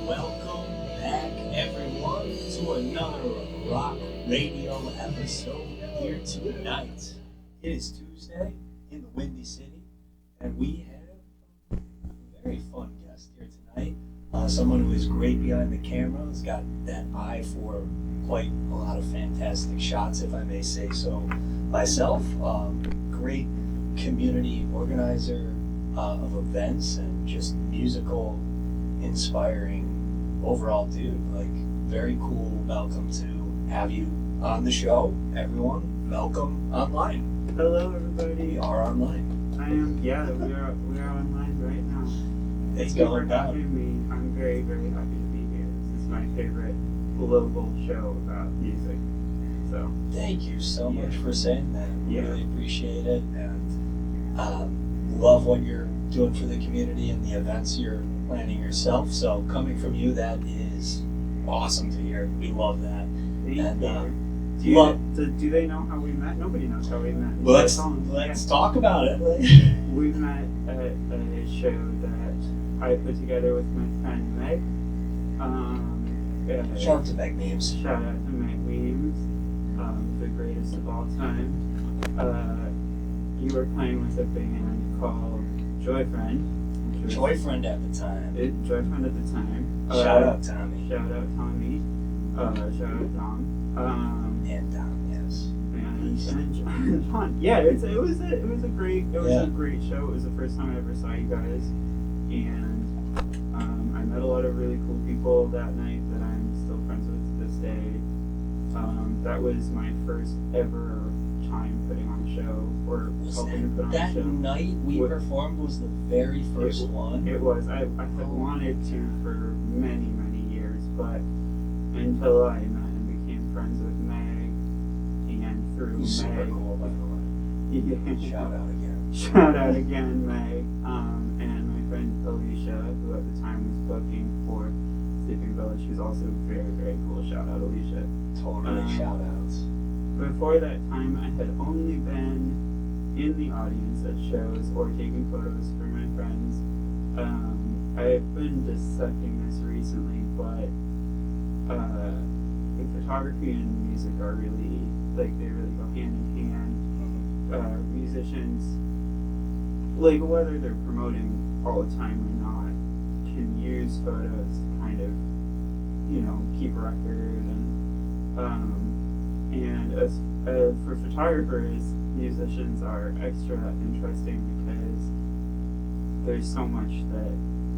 Welcome back, everyone, to another rock radio episode here tonight. It is Tuesday in the Windy City, and we have a very fun guest here tonight. Someone who is great behind the camera, has got that eye for quite a lot of fantastic shots, if I may say so myself. Great community organizer of events and just musical, inspiring overall dude. Like, very cool. Malcolm, to have you on the show, everyone. Malcolm.Online. Hello, everybody. We are online. I am. Yeah, we are online right now. It's Thank you for going down. having me. I'm very, very happy to be here. This is my favorite global show about music. So Thank you so much for saying that. Yeah. Really appreciate it, and love what you're doing for the community and the events you're planning yourself. So coming from you, that is awesome to hear. We love that. thank And you. Do they know how we met? Nobody knows how we met. let's talk about it. We met at a show that I put together with my friend Meg. Shout out to Meg Memes. Shout out to Meg Weems, the greatest of all time. You were playing with a band called Joyfriend. Joyfriend at the time. Joyfriend at the time. Shout out Tommy. Shout out Tommy. Shout out Dom. And Dom, yes. And John. Yeah, it was a great show. It was the first time I ever saw you guys, and I met a lot of really cool people that night that I'm still friends with to this day. That was my first ever time putting on a show, or helping to put on a That show. night we performed was the very first one. It was. I had wanted to for many, many years, but until I met and became friends with Meg, and through He's super Meg, cool, by the way. yeah, Shout out again. shout out again, Meg, and my friend Alicia, who at the time was booking for Sleeping Village. She's also very, very cool. Shout out, Alicia. Totally shout outs. Before that time, I had only been in the audience at shows or taking photos for my friends. I've been dissecting this recently, but photography and music are really, they really go hand in hand. Musicians, whether they're promoting all the time or not, can use photos to kind of, keep a record. And as for photographers, musicians are extra interesting because there's so much that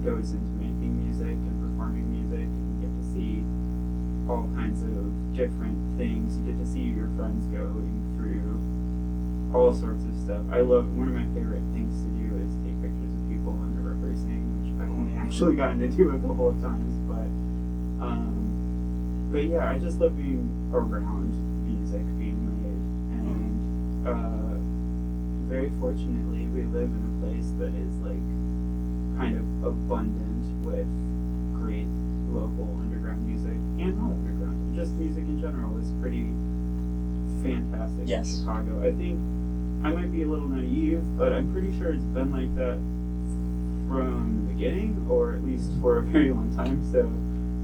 goes into making music and performing music, and you get to see all kinds of different things. You get to see your friends going through all sorts of stuff. One of my favorite things to do is take pictures of people when they're rehearsing, which I've only actually gotten to do a couple of times, but yeah, I just love being around music being made, and very fortunately we live in a place that is kind of abundant with great local underground music, and not underground, just music in general is pretty fantastic in Chicago. I think I might be a little naive, but I'm pretty sure it's been like that from the beginning, or at least for a very long time, so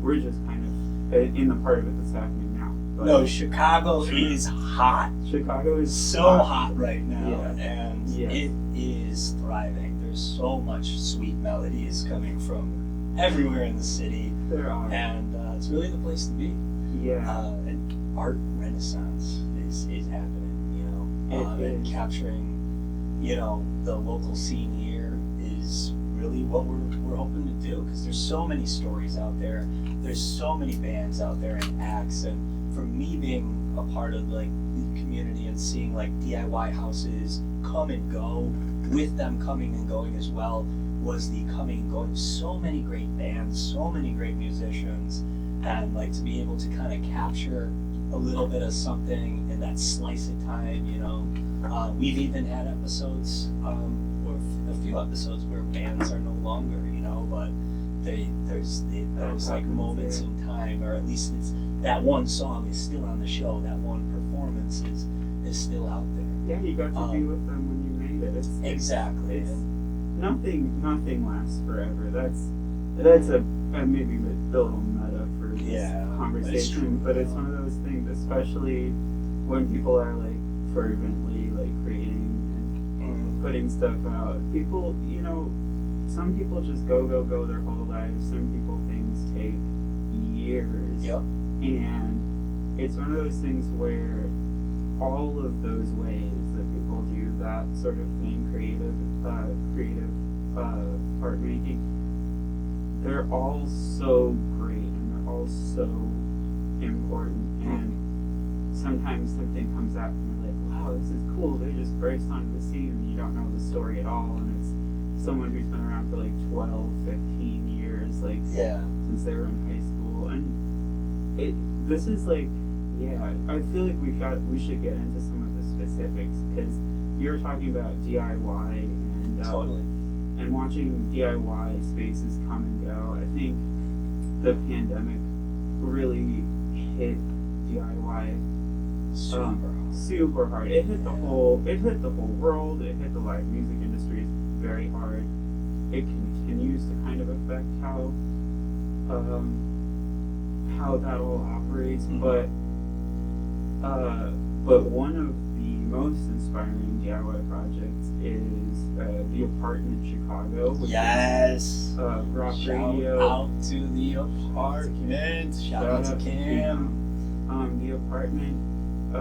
we're just kind of in the part of it that's happening now. But No, Chicago is hot. Chicago is So hot right now, Yeah. and Yes. it is thriving. There's so much sweet melodies coming from everywhere in the city, There are. and it's really the place to be. Yeah. And art renaissance is happening, It and is. capturing, the local scene here is really what we're hoping to do, because there's so many stories out there. There's so many bands out there and acts, and for me being a part of the community and seeing DIY houses come and go, with them coming and going as well, was the coming and going of so many great bands, so many great musicians, and to be able to kind of capture a little bit of something in that slice of time. We've even had episodes, or a few episodes where bands are no longer, but there's those moments in time, or at least it's that one song is still on the show, that one performance is still out there. Yeah, you got to be with them when you made it. Nothing lasts forever. That's a maybe a little meta for this conversation, but it's one of those things, especially when people are like fervently like creating and putting stuff out. People, you know, some people just go their whole lives. Some people things take years. Yep. And it's one of those things where all of those ways that people do that sort of thing, creative art making, they're all so great and they're all so important. And sometimes something comes out and you're like, wow, this is cool. They just burst onto the scene and you don't know the story at all. And it's someone who's been around for like 12, 15 years, like since they were in high school. And this is like, I feel like we should get into some of the specifics, because you were talking about DIY and Totally. And watching DIY spaces come and go. I think the pandemic really hit DIY super hard. It hit the whole world. It hit the live music industry very hard. It continues to kind of affect how that all operates, but one of the most inspiring DIY projects is the Apartment Chicago. Which is, rock Shout radio. out to the Apartment. Shout out to Cam. The Apartment.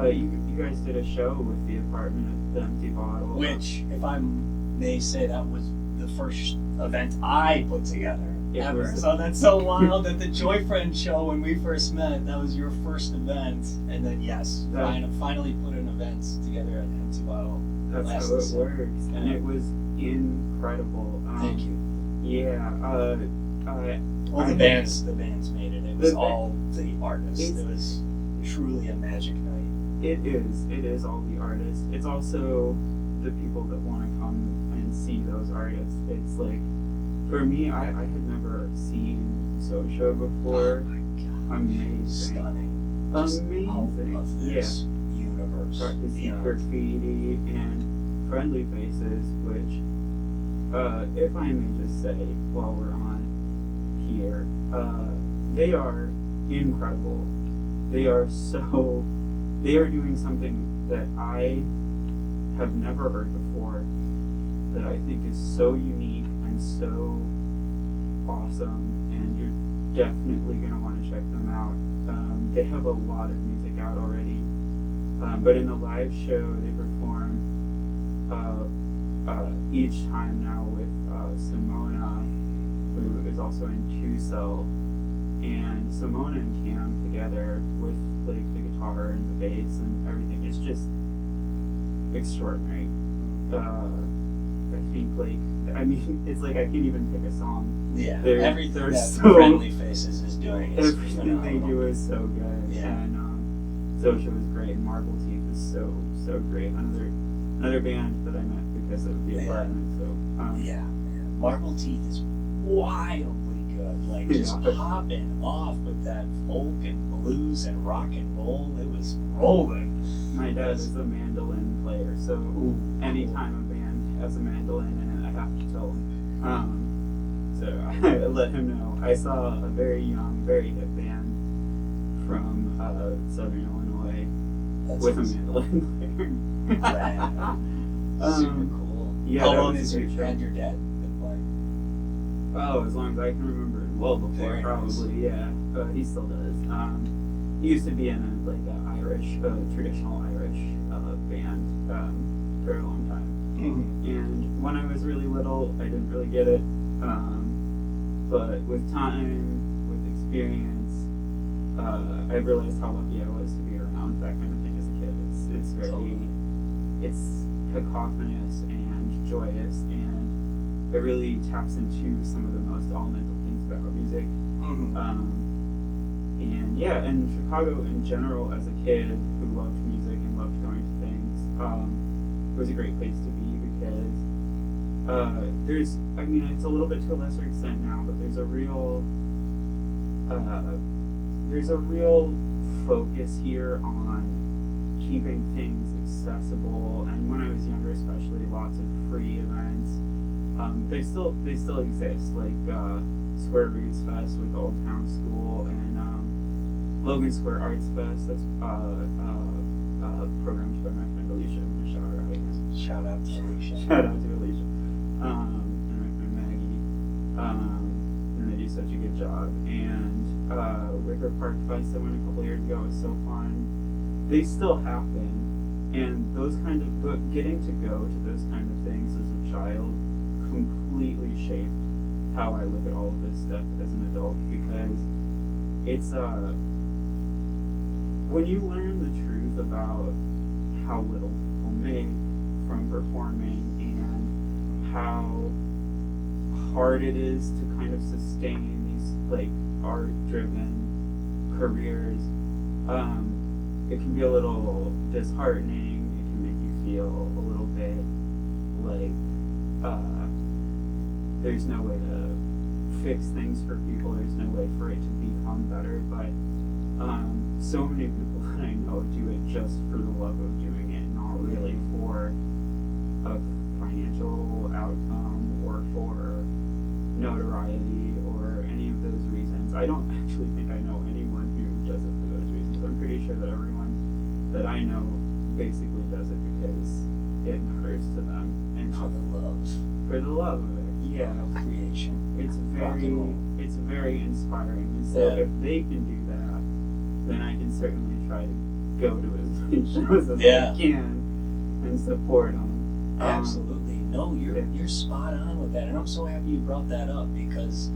You guys did a show with the Apartment at the Empty Bottle. Which, if I may say, that was the first event I put together ever. So that's so wild that the Joy Friend show, when we first met, that was your first event, and then finally put an event together at Empty Bottle. That's how it works, and it was incredible. Thank you. Yeah. The bands made it. It was all the artists. It was truly a magic night. It is all the artists. It's also the people that want to come and see those artists. It's like, for me, I had never seen Socha before. Oh my God. Amazing. Stunning. Amazing. Out of this universe. Start to see graffiti and Friendly Faces, which, if I may just say, while we're on here, they are incredible. They are doing something that I have never heard before, that I think is so unique and so awesome, and you're definitely going to want to check them out. They have a lot of music out already, but in the live show they perform each time now with Simona, who is also in Two Cell, and Simona and Cam together with like the guitar and the bass and everything. It's just extraordinary. I think it's like I can't even pick a song. Yeah, everything Friendly Faces is doing is everything they do is so good. Yeah. And Socha was great, and Marble Teeth is so great. Another band that I met because of the Apartment. So Marble Teeth is wildly good. Like just popping off with that folk and blues and rock and roll. It was rolling. My dad is a mandolin player, so anytime a band has a mandolin in it, I have to tell him. So I let him know. I saw a very young, very hip band from Southern Illinois with a mandolin player. Super cool. Yeah, how long has your dad been playing? Oh, as long as I can remember. Well before, Very probably. Nice. Yeah, he still does. He used to be in a Irish, traditional Irish band for a long time. And when I was really little, I didn't really get it. But with time, with experience, I realized how lucky I was to be around that kind of thing as a kid. It's cacophonous and joyous, and it really taps into some of the most elemental things about music. And Chicago in general, as a kid who loved music and loved going to things, it was a great place to be, because it's a little bit to a lesser extent now, but there's a real focus here on keeping things accessible. And when I was younger, especially, lots of free events. They still exist. Like Square Roots Fest with Old Town School, and Logan Square Arts Fest. That's programmed by my friend Alicia. I'm gonna shout her out again. Shout out to Alicia. Shout out to Alicia. And my friend Maggie. And they do such a good job. And Wicker Park Fest I went a couple years ago was so fun. They still happen. And those kind of, but getting to go to those kind of things as a child completely shaped how I look at all of this stuff as an adult, because it's when you learn the truth about how little people make from performing and how hard it is to kind of sustain these like art-driven careers, it can be a little disheartening. It can make you feel a little bit like there's no way to fix things for people. There's no way for it to become better. But so many people that I know do it just for the love of doing it, not really for a financial outcome or for notoriety or any of those reasons. I don't actually think I know anyone who does it for those reasons. I'm pretty sure that everyone that I know basically does it because it matters to them and For the love. for the love of it. Yeah, Creation. it's Rock and roll. very inspiring. And so Yeah. if they can do that, then I can certainly try to go to as many shows as Yeah. I can and support them. Absolutely. No, yeah. you're spot on with that, and I'm so happy you brought that up, because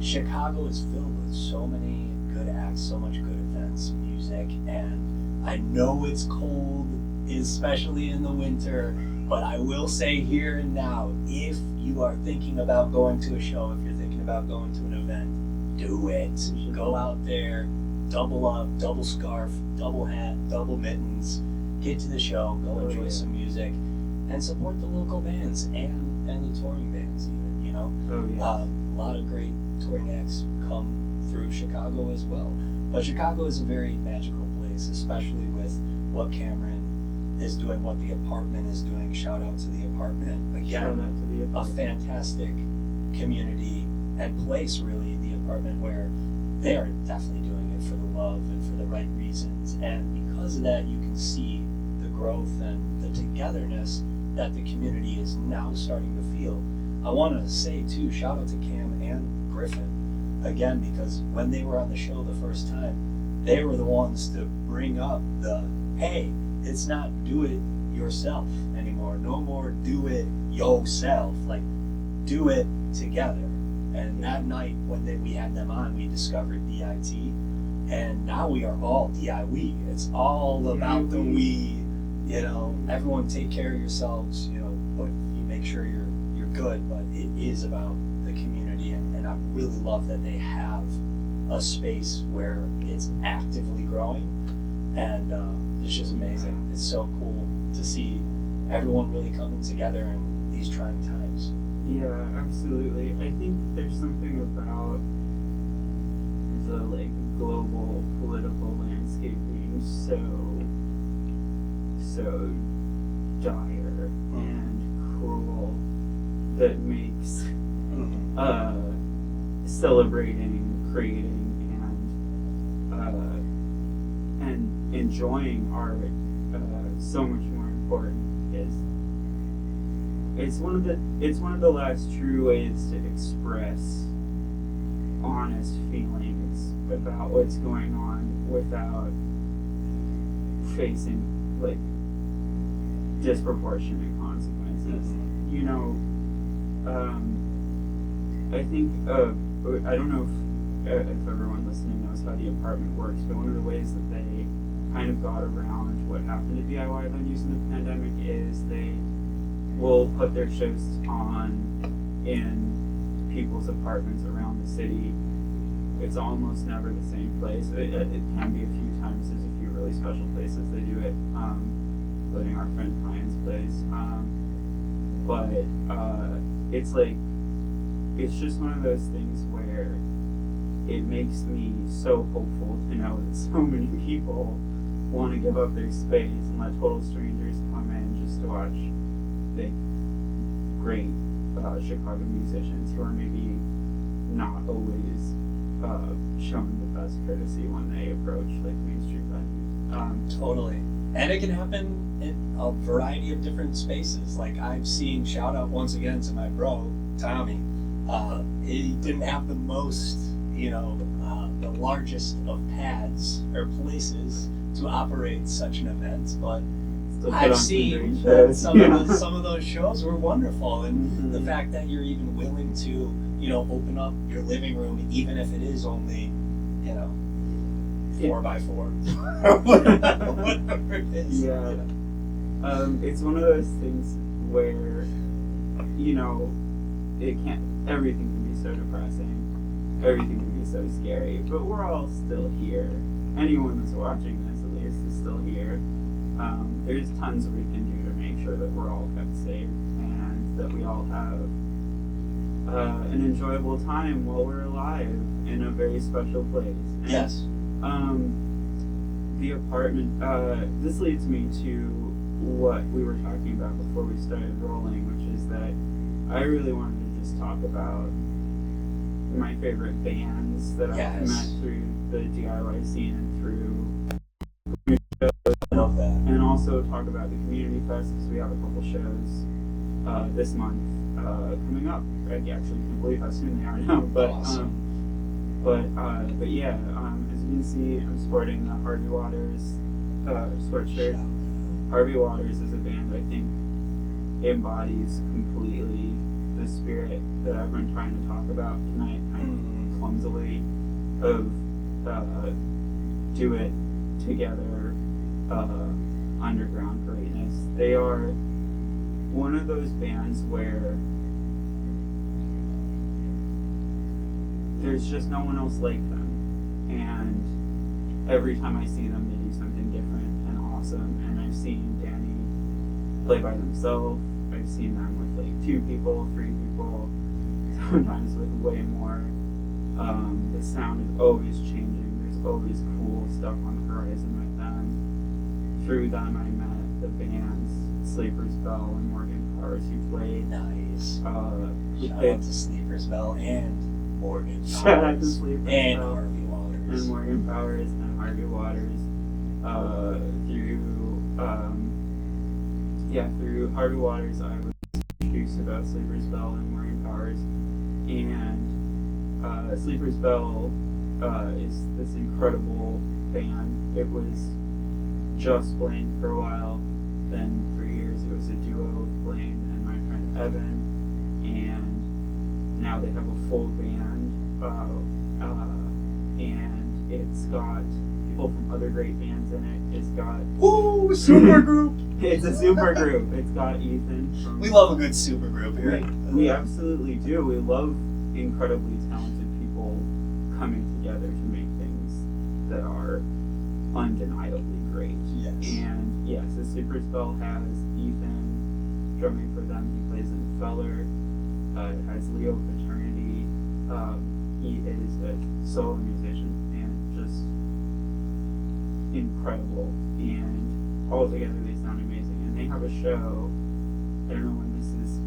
Chicago is filled with so many good acts, so much good events, music, and I know it's cold, especially in the winter, but I will say here and now, if you are thinking about going to a show, if you're thinking about going to an event, do it. Go out there, double up, double scarf, double hat, double mittens, get to the show, go Oh, enjoy yeah. some music, and support the local bands and the touring bands even, you know. Oh yeah. A lot of great touring acts come through Chicago as well. But Chicago is a very magical place, especially with what Cameron is doing, what the apartment is doing. Shout out to the apartment. Shout Again, out to the a apartment. fantastic community and place, really, the apartment, where they are definitely doing it for the love and for the right reasons. And because of that, you can see the growth and the togetherness that the community is now starting to feel. I want to say, too, shout out to Cam and Griffin, again, because when they were on the show the first time, they were the ones to bring up the, hey, it's not do it yourself anymore. No more do it yourself. Like, do it together. And that night when we had them on, we discovered DIT, and now we are all DIY. It's all about the we. You know, everyone take care of yourselves. You know, but you make sure you're good. But it is about the community, and I really love that they have a space where it's actively growing, and it's just amazing. It's so cool to see everyone really coming together in these trying times. Yeah, absolutely. I think there's something about the global political landscape being so dire and cruel that makes celebrating, creating, and enjoying art so much more important. It's one of the last true ways to express honest feelings about what's going on without facing disproportionate consequences. You know, I think I don't know if everyone listening knows how the apartment works, but one of the ways that they kind of got around what happened to DIY venues in the pandemic is they will put their shows on in people's apartments around the city. It's almost never the same place. It can be a few times. There's a few really special places they do it, including our friend Ryan's place. But it's just one of those things where it makes me so hopeful to know that so many people want to give up their space and let total strangers come in just to watch the great Chicago musicians who are maybe not always shown the best courtesy when they approach like mainstream venues. Totally. And it can happen in a variety of different spaces. Like I've seen, shout out once again to my bro, Tommy. He didn't have the most, the largest of pads or places to operate such an event, but Still put I've on some seen great that shows. some of those shows were wonderful, and the fact that you're even willing to, open up your living room, even if it is only, 4x4, whatever it is. Yeah. It's one of those things where, everything can be so depressing, everything can be so scary, but we're all still here. Anyone that's watching this, at least, is still here. There's tons we can do to make sure that we're all kept safe and that we all have an enjoyable time while we're alive in a very special place. And, Yes. the apartment, this leads me to what we were talking about before we started rolling, which is that I really wanted to just talk about my favorite bands that I've met through the DIY scene and through I love that. and also talk about the community fest because we have a couple shows this month coming up. I actually can't believe how soon they are now, but Awesome. but yeah, as you can see, I'm sporting the Harvey Waters sweatshirt. Harvey Waters is a band I think embodies completely the spirit that I've been trying to talk about tonight, kind of clumsily, of do it together, underground greatness. They are one of those bands where there's just no one else like them, and every time I see them they do something different and awesome. And I've seen Danny play by themselves, I've seen them with like 2 people, 3 people, sometimes with way more. The sound is always changing, there's always cool stuff on the horizon with them. Through them I met the bands Sleeper's Bell and Morgan Powers who played. Nice. Who Shout played out to Sleeper's Bell and Morgan Shout out to Powers Sleeper's and Bell Harvey Waters. and Morgan Powers and Harvey Waters. Through Harvey Waters I was introduced about Sleeper's Bell and Morgan Powers, and Sleeper's Bell is this incredible band. It was just Blaine for a while, then for years it was a duo with Blaine and my friend Evan, and now they have a full band, and it's got people from other great bands in it. It's got Super group. it's a super group. It's got Ethan from We love a good super group here. we absolutely do. We love incredibly talented people coming together to make things that are undeniably great. Yes. And yes, the Super Spell has Ethan drumming for them. He plays in Feller. It has Leo Paternity. He is a solo musician and just incredible. And all together they sound amazing. And they have a show. I don't know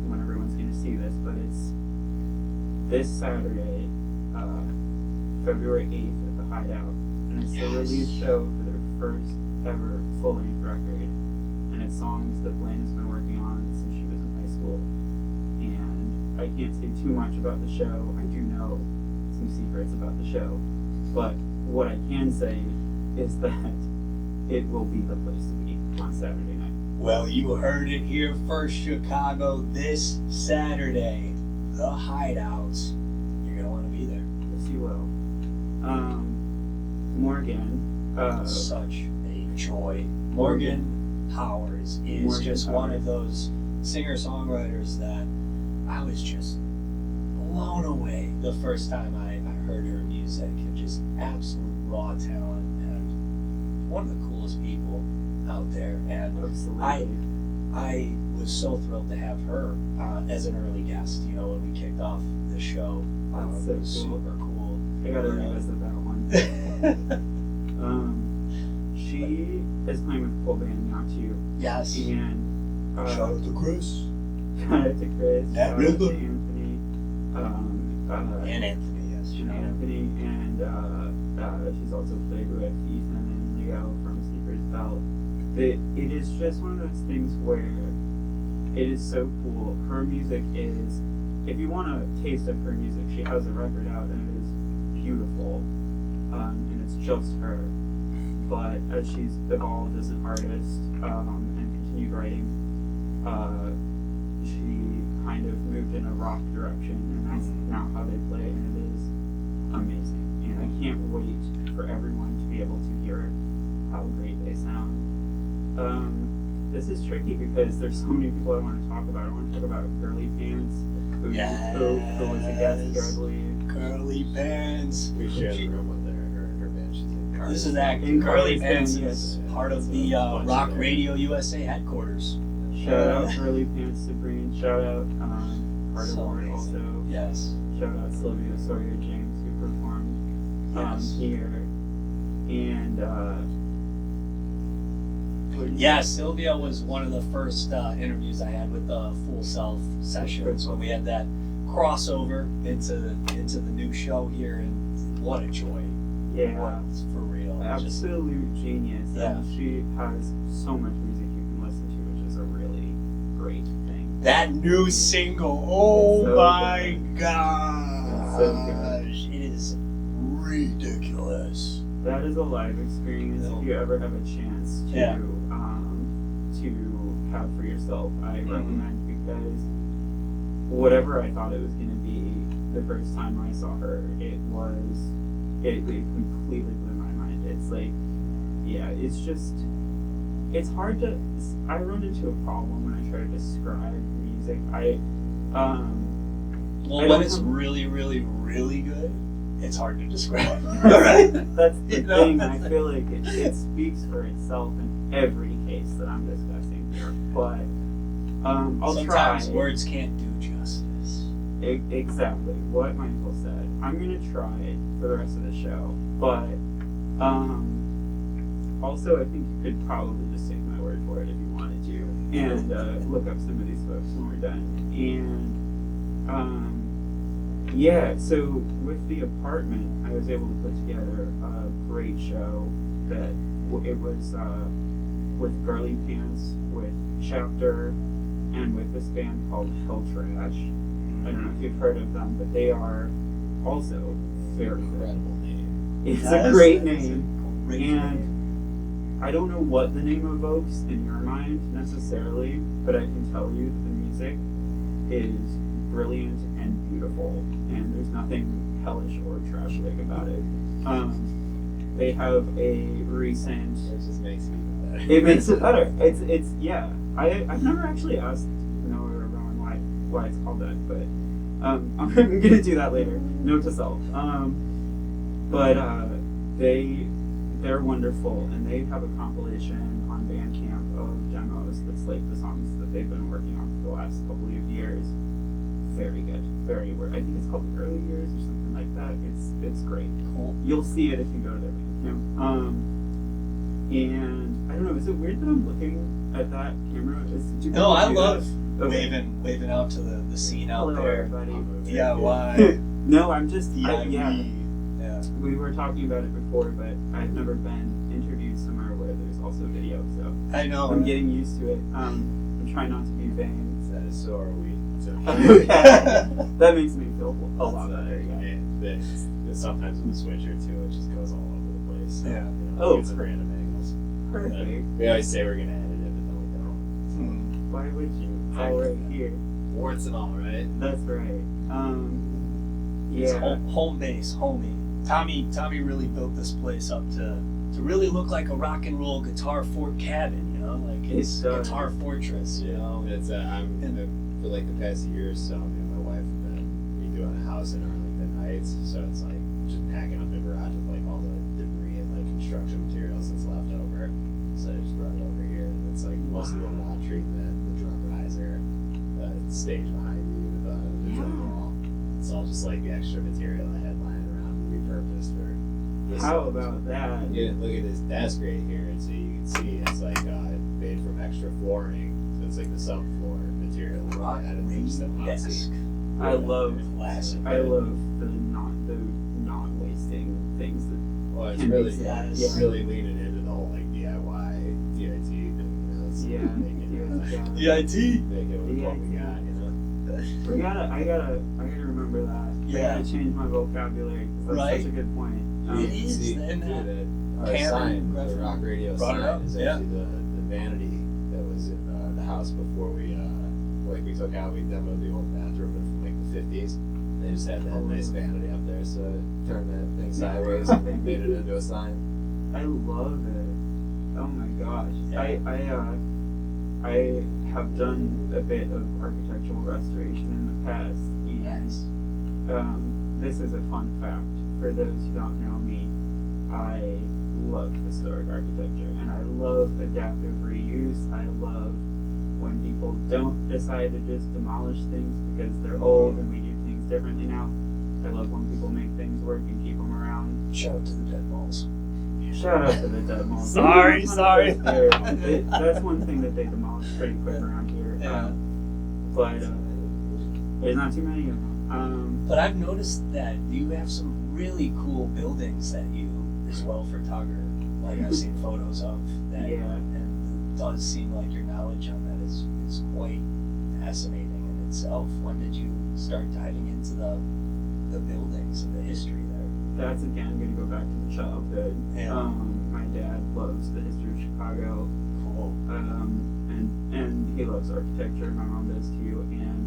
when everyone's going to see this, but it's this Saturday, February 8th at the Hideout. And it's the release show for their first ever full-length record. And it's songs that Blaine has been working on since she was in high school. And I can't say too much about the show. I do know some secrets about the show. But what I can say is that it will be the place to be on Saturday night. Well, you heard it here first, Chicago, this Saturday. The Hideout. You're going to want to be there. Yes, you will. Morgan. Such a joy. Morgan Powers is Morgan just one Powers. of those singer-songwriters that I was just blown away the first time I heard her music. Just absolute raw talent and one of the coolest people out there. And Absolutely. I was so thrilled to have her as an early guest, when we kicked off the show. That's It was so cool. super cool. I gotta revisit that one. She is playing with full band now too. Yes. And Shout out to Chris. shout out to Chris. That Shout out to rhythm. Anthony. And Anthony. Anthony, and she's also played with Ethan and Leo from Sleeper's Bell. It is just one of those things where it is so cool. Her music is, if you want a taste of her music, she has a record out and it is beautiful, and it's just her. But as she's evolved as an artist and continued writing, she kind of moved in a rock direction, and that's now how they play, and it is amazing. And I can't wait for everyone to be able to hear how great they sound. This is tricky because there's so many people I want to talk about. I want to talk about Girly Pants, who was a guest here, I believe. Girly Pants. We share the room with her band. She's in Carly. This is that Girly Pants is part of the Rock Radio USA headquarters. Shout out Girly Pants Sabrine. Shout out Carter So Ward amazing. also. Yes. Shout out Sylvia Sawyer James who performed here. And yeah, Sylvia was one of the first interviews I had with the Full Self sessions when we had that crossover into the new show here, and what a joy. yeah, For real. Just, absolute genius. Yeah. And she has so much music you can listen to, which is a really great thing. that new single, oh So my good. gosh. So good. It is ridiculous. That is a live experience. No. If you ever have a chance to Yeah. to have for yourself, I recommend, because whatever I thought it was going to be the first time I saw her, it completely blew my mind. It's like, yeah, it's just, it's hard to. I run into a problem when I try to describe music. Well, when it's really, really, really good, it's hard to describe. That's the You know? thing. I feel like it speaks for itself in every case that I'm discussing here. But I'll Sometimes try. words can't do justice. Exactly what Michael said. I'm gonna try it for the rest of the show. But also, I think you could probably just take my word for it if you wanted to, and look up some of these folks when we're done. And yeah, so with the apartment, I was able to put together a great show that it was with Girly Pants, with Chapter, and with this band called Hell Trash. I don't know if you've heard of them, but they are also very good. Incredible name. It's That a is- great that is a name, great and name. I don't know what the name evokes in your mind necessarily, but I can tell you that the music is brilliant and beautiful, and there's nothing hellish or trash-like about it. They have a recent. It just makes it even better. It makes it better. It's yeah. I've never actually asked Noah or Rowan why it's called that, but I'm gonna do that later. Note to self. But they're wonderful, and they have a compilation on Bandcamp of demos that's like the songs that they've been working on for the last couple of years. Very good, very weird. I think it's called The Early Years or something like that. It's great. Cool. You'll see it if you go to their Bandcamp. And I don't know, is it weird that I'm looking at that camera? Did you No, I do love that? Okay. waving out to the scene out Hello, there. everybody. DIY. No, I'm just DIY. yeah. We were talking about it before, but I've never been interviewed somewhere where there's also video, so I know. I'm getting used to it. I'm trying not to be vain. That is so are we. So. That makes me feel a lot better. Yeah. And sometimes with the switcher too, it just goes all over the place. So, Yeah. Oh. It's random angles. Perfect. We always say we're gonna edit it, but then we don't. Why would you? It's all right here. Warts and all, right? That's right. It's Yeah. home base, homey. Tommy really built this place up to really look like a rock and roll guitar fort cabin, you know, like it's It does. guitar fortress, you know. It's for like the past year or so, me and my wife have been redoing a house in Arlington Heights, so it's like just packing up the garage with like all the debris and like construction materials that's left over. So I just brought it over here, and it's like mostly the wall treatment, the drum riser, the stage behind you, the drum wall. It's all just like the extra material I had lying around repurposed for this. How about that? Yeah, look at this desk right here, and so you can see it's like made from extra flooring. So it's like the subfloor material Rock added from just desk. epoxy. I love Classic. the things that Well, it's can really, be yeah, said. it's it's really leaning into the whole like DIY, DIT thing. You know, it's Yeah, making it, DIT. make it with what we DIT. got. You know. I gotta remember that. Yeah. I gotta change my vocabulary because that's Right. such a good point. It is, See, and too, that our Cameron sign, the Griffin rock radio brought it sign, up, is yeah. actually the vanity that was in the house before we we took out, we demoed the old bathroom from like the 50s. They just had that nice vanity up there, so I turned that thing sideways and made it into a sign. I love it. Oh my gosh. Yeah. I have done a bit of architectural restoration in the past. Yes. And this is a fun fact for those who don't know me. I love historic architecture and I love adaptive reuse. I love when people don't decide to just demolish things because they're old and we do things differently now. I love when people make things work and keep them around. Shout out to the dead malls. Shout out to the dead malls. Sorry. That's one thing that they demolish pretty quick around here. Yeah. But there's not too many of them. But I've noticed that you have some really cool buildings that you as well photograph. Like I've seen photos of that, Yeah. and it does seem like your knowledge on that is quite fascinating in itself. When did you start diving into the buildings and the history there? That's again going to go back to the childhood. Yeah. My dad loves the history of Chicago. Cool. And he loves architecture. My mom does too, and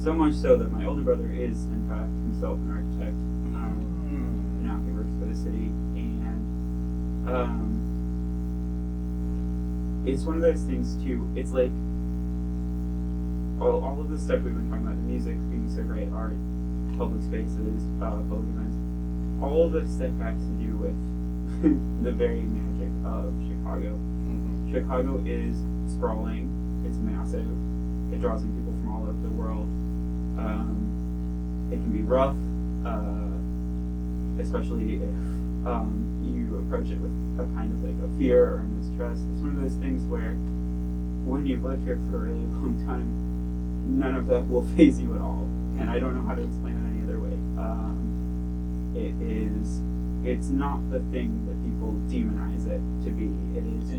so much so that my older brother is in fact himself an architect. Now he works for the city, and it's one of those things too. It's like all of the stuff we've been talking about, the music being so great, art, public spaces, public events, all of this stuff has to do with the very magic of Chicago. Chicago is sprawling, it's massive, it draws in people from all over the world. It can be rough, especially if you approach it with a kind of like a fear or a mistrust. It's one of those things where when you've lived here for a really long time, none of that will faze you at all. And I don't know how to explain it any other way. It's not the thing that people demonize it to be. It is.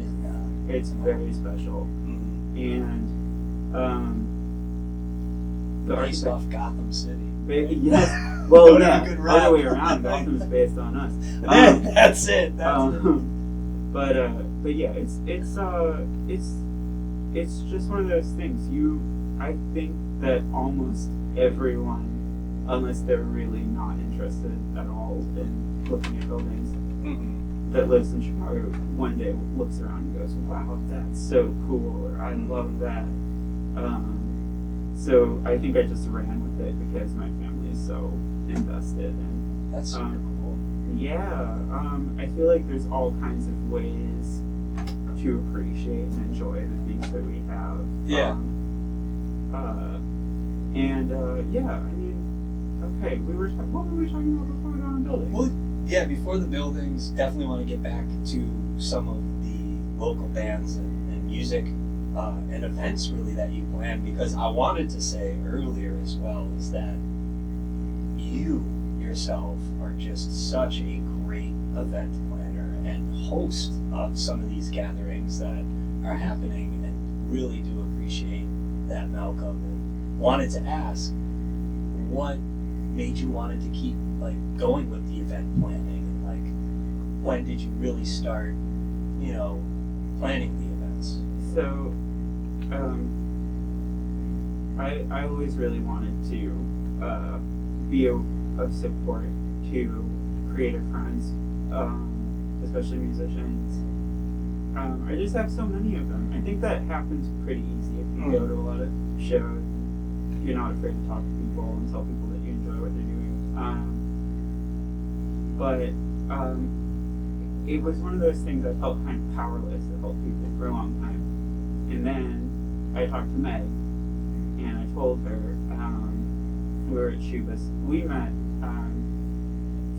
It's very special. And the Based architect- off Gotham City. Yes. Well, Don't yeah. have a good Other rap. way around. Gotham's based on us. That's it. But yeah, it's just one of those things. I think that almost everyone, unless they're really not interested at all in looking at buildings, that lives in Chicago one day looks around and goes, "Wow, that's so cool," or "I love that." So I think I just ran with it because my family is so invested, and That's super cool. yeah, I feel like there's all kinds of ways to appreciate and enjoy the things that we have. Yeah. Yeah, I mean, okay, what were we talking about before we got on building? Well, yeah, before the buildings, definitely want to get back to some of the local bands and music and events really that you plan, because I wanted to say earlier as well is that you yourself are just such a great event planner and host of some of these gatherings that are happening, and really do appreciate that, Malcolm, and wanted to ask what made you wanted to keep like going with the event planning, and like when did you really start planning the events? So, I always really wanted to be of support to creative friends, especially musicians. I just have so many of them. I think that happens pretty easy if you go to a lot of shows. You're not afraid to talk to people and tell people that you enjoy what they're doing. But it was one of those things I felt kind of powerless to help people for a long time. And then I talked to Meg, and I told her, we were at Shubas. We met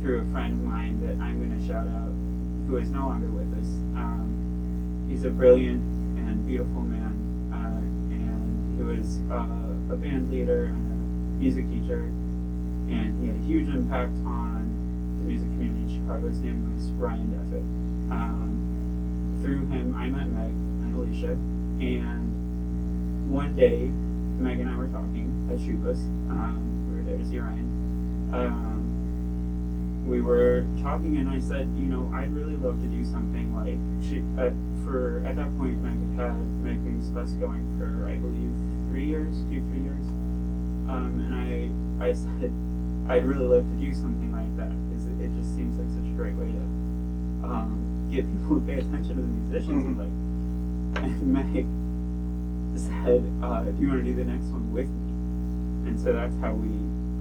through a friend of mine that I'm going to shout out, who is no longer with us. He's a brilliant and beautiful man, and he was a band leader and a music teacher, and he had a huge impact on the music community in Chicago. His name was Ryan Deffitt. Through him, I met Meg and Alicia, and one day, Meg and I were talking at Shubas. We were there to see Ryan. We were talking, and I said, I'd really love to do something like at that point, Meg had Making Fest going for, I believe, 3 years, 2-3 years. And I said, I'd really love to do something like that because it just seems like such a great way to get people to pay attention to the musicians. And Meg said, do you want to do the next one with me? And so that's how we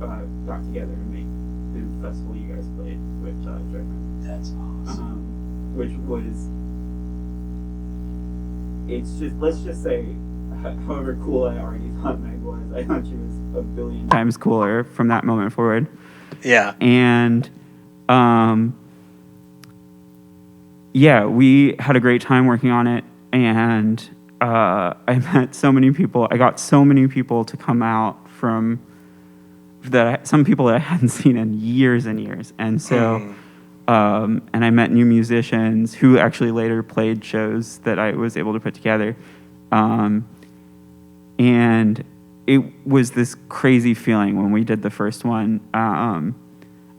got together to make the festival you guys played with Joy. That's awesome. Which was, let's just say, however cool I already thought Meg was, I thought she was a billion times cooler from that moment forward. Yeah. And we had a great time working on it, and I met so many people. I got so many people to come out some people that I hadn't seen in years and years. And so, and I met new musicians who actually later played shows that I was able to put together. And it was this crazy feeling when we did the first one,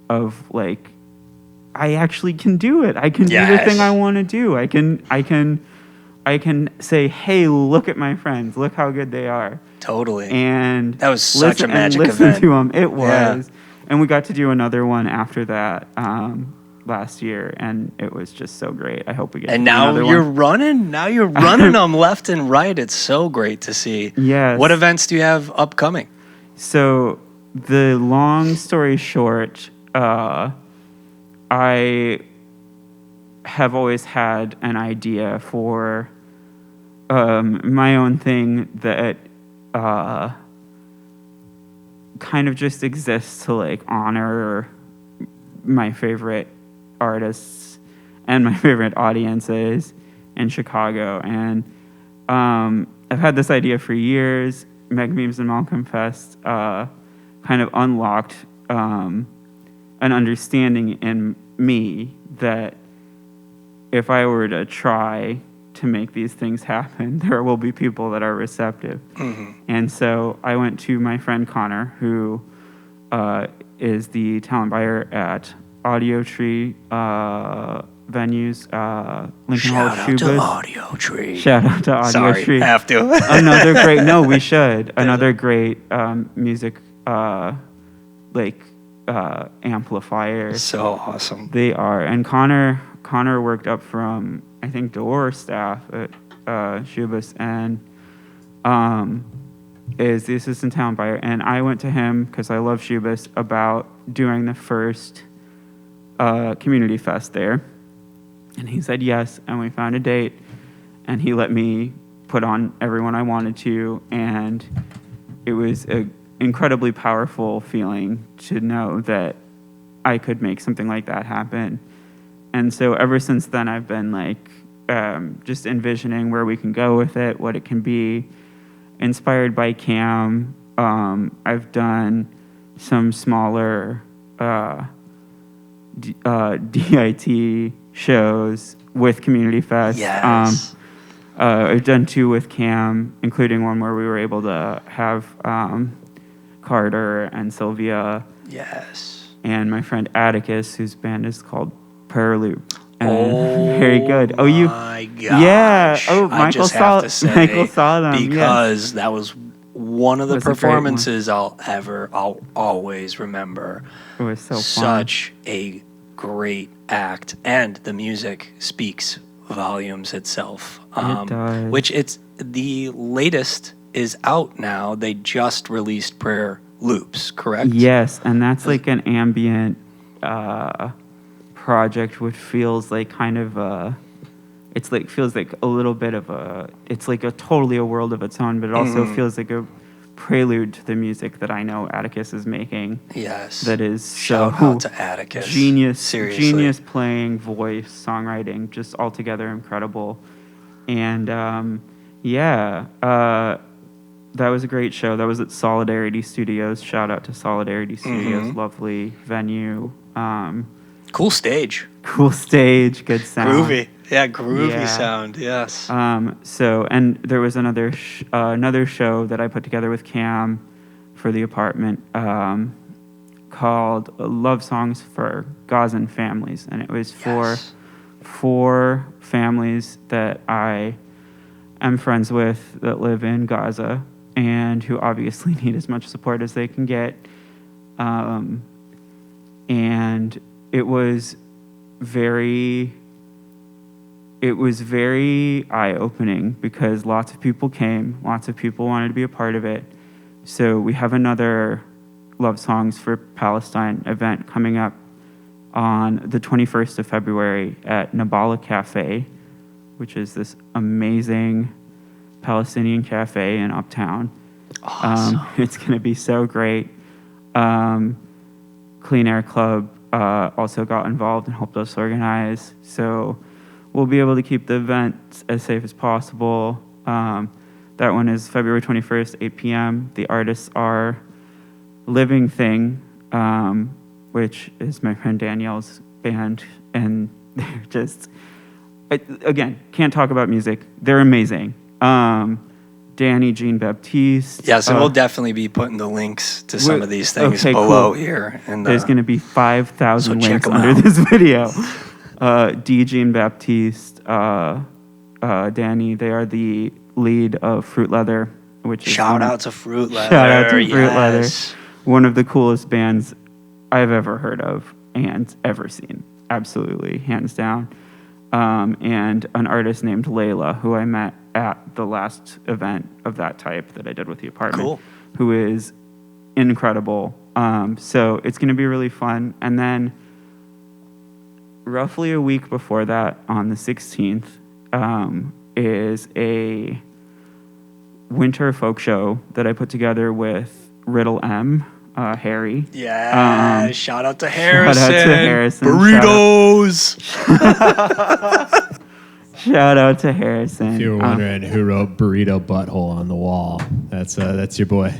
of like, I actually can do it. I can do the thing I want to do. I can say, hey, look at my friends. Look how good they are. Totally. And that was such a magic listen event. to them. It was. Yeah. And we got to do another one after that last year, and it was just so great. I hope we get to do another one. Now you're running them left and right. It's so great to see. Yes. What events do you have upcoming? So the long story short, I have always had an idea for my own thing that kind of just exists to like honor my favorite artists and my favorite audiences in Chicago. And I've had this idea for years. Meg Memes and Malcolm Fest kind of unlocked an understanding in me that if I were to try to make these things happen, there will be people that are receptive. Mm-hmm. And so I went to my friend Connor, who is the talent buyer at Audio Tree venues, Lincoln Hall Shoe Shout out to Audio Tree. Shout out to Audio Tree. Sorry, have to. Another great, no, we should. Another great music, amplifier. So awesome. They are. And Connor worked up from, I think, door staff at Shubas, and is the assistant talent buyer. And I went to him, because I love Shubas, about doing the first community fest there. And he said yes, and we found a date, and he let me put on everyone I wanted to, and it was an incredibly powerful feeling to know that I could make something like that happen. And so ever since then, I've been just envisioning where we can go with it, what it can be. Inspired by Cam, I've done some smaller DIT shows with Community Fest. Yes. I've done 2 with Cam, including one where we were able to have Carter and Sylvia. Yes. And my friend Atticus, whose band is called Prayer Loop. Very good. Oh, you? My gosh. Yeah. Oh, Michael saw them because that was one of the performances I'll always remember. It was so fun. Such a great act, and the music speaks volumes itself. It does. Which the latest is out now. They just released Prayer Loops, correct? Yes, and that's like an ambient project, which feels like kind of feels like a little bit of it's like totally a world of its own, but it also feels like a prelude to the music that I know Atticus is making. Yes. That is Shout out to Atticus. Seriously. Genius playing, voice, songwriting, just altogether incredible. And that was a great show. That was at Solidarity Studios. Shout out to Solidarity Studios, lovely venue. Cool stage. Cool stage, good sound. Groovy. Yeah, groovy Yeah. sound. Yes. So, and there was another show that I put together with Cam for the apartment called Love Songs for Gazan Families. And it was for Yes. 4 families that I am friends with that live in Gaza and who obviously need as much support as they can get. And it was very eye-opening because lots of people came, lots of people wanted to be a part of it. So we have another Love Songs for Palestine event coming up on the 21st of February at Nabala Cafe, which is this amazing Palestinian cafe in Uptown. Awesome. It's going to be so great. Clean Air Club also got involved and helped us organize. So we'll be able to keep the event as safe as possible. That one is February 21st, 8 p.m. The artists are Living Thing, which is my friend Danielle's band. And they're just, again, can't talk about music. They're amazing. Danny Jean-Baptiste. Yes, and we'll definitely be putting the links to some of these things below here. And there's going to be 5,000 so links check 'em under out. this video. D. Jean-Baptiste, Danny, they are the lead of Fruit Leather, which is Shout out to Fruit Leather. Shout out to Fruit Leather. Yes. One of the coolest bands I've ever heard of and ever seen. Absolutely, hands down. And an artist named Layla, who I met at the last event of that type that I did with the apartment, Cool. who is incredible. So it's going to be really fun. And then roughly a week before that, on the 16th, is a winter folk show that I put together with Riddle M, Harry. Yeah. Shout out to Harrison. Shout out to Harrison. Burritos. Shout out to Harrison. If you were wondering who wrote Burrito Butthole on the wall, that's your boy.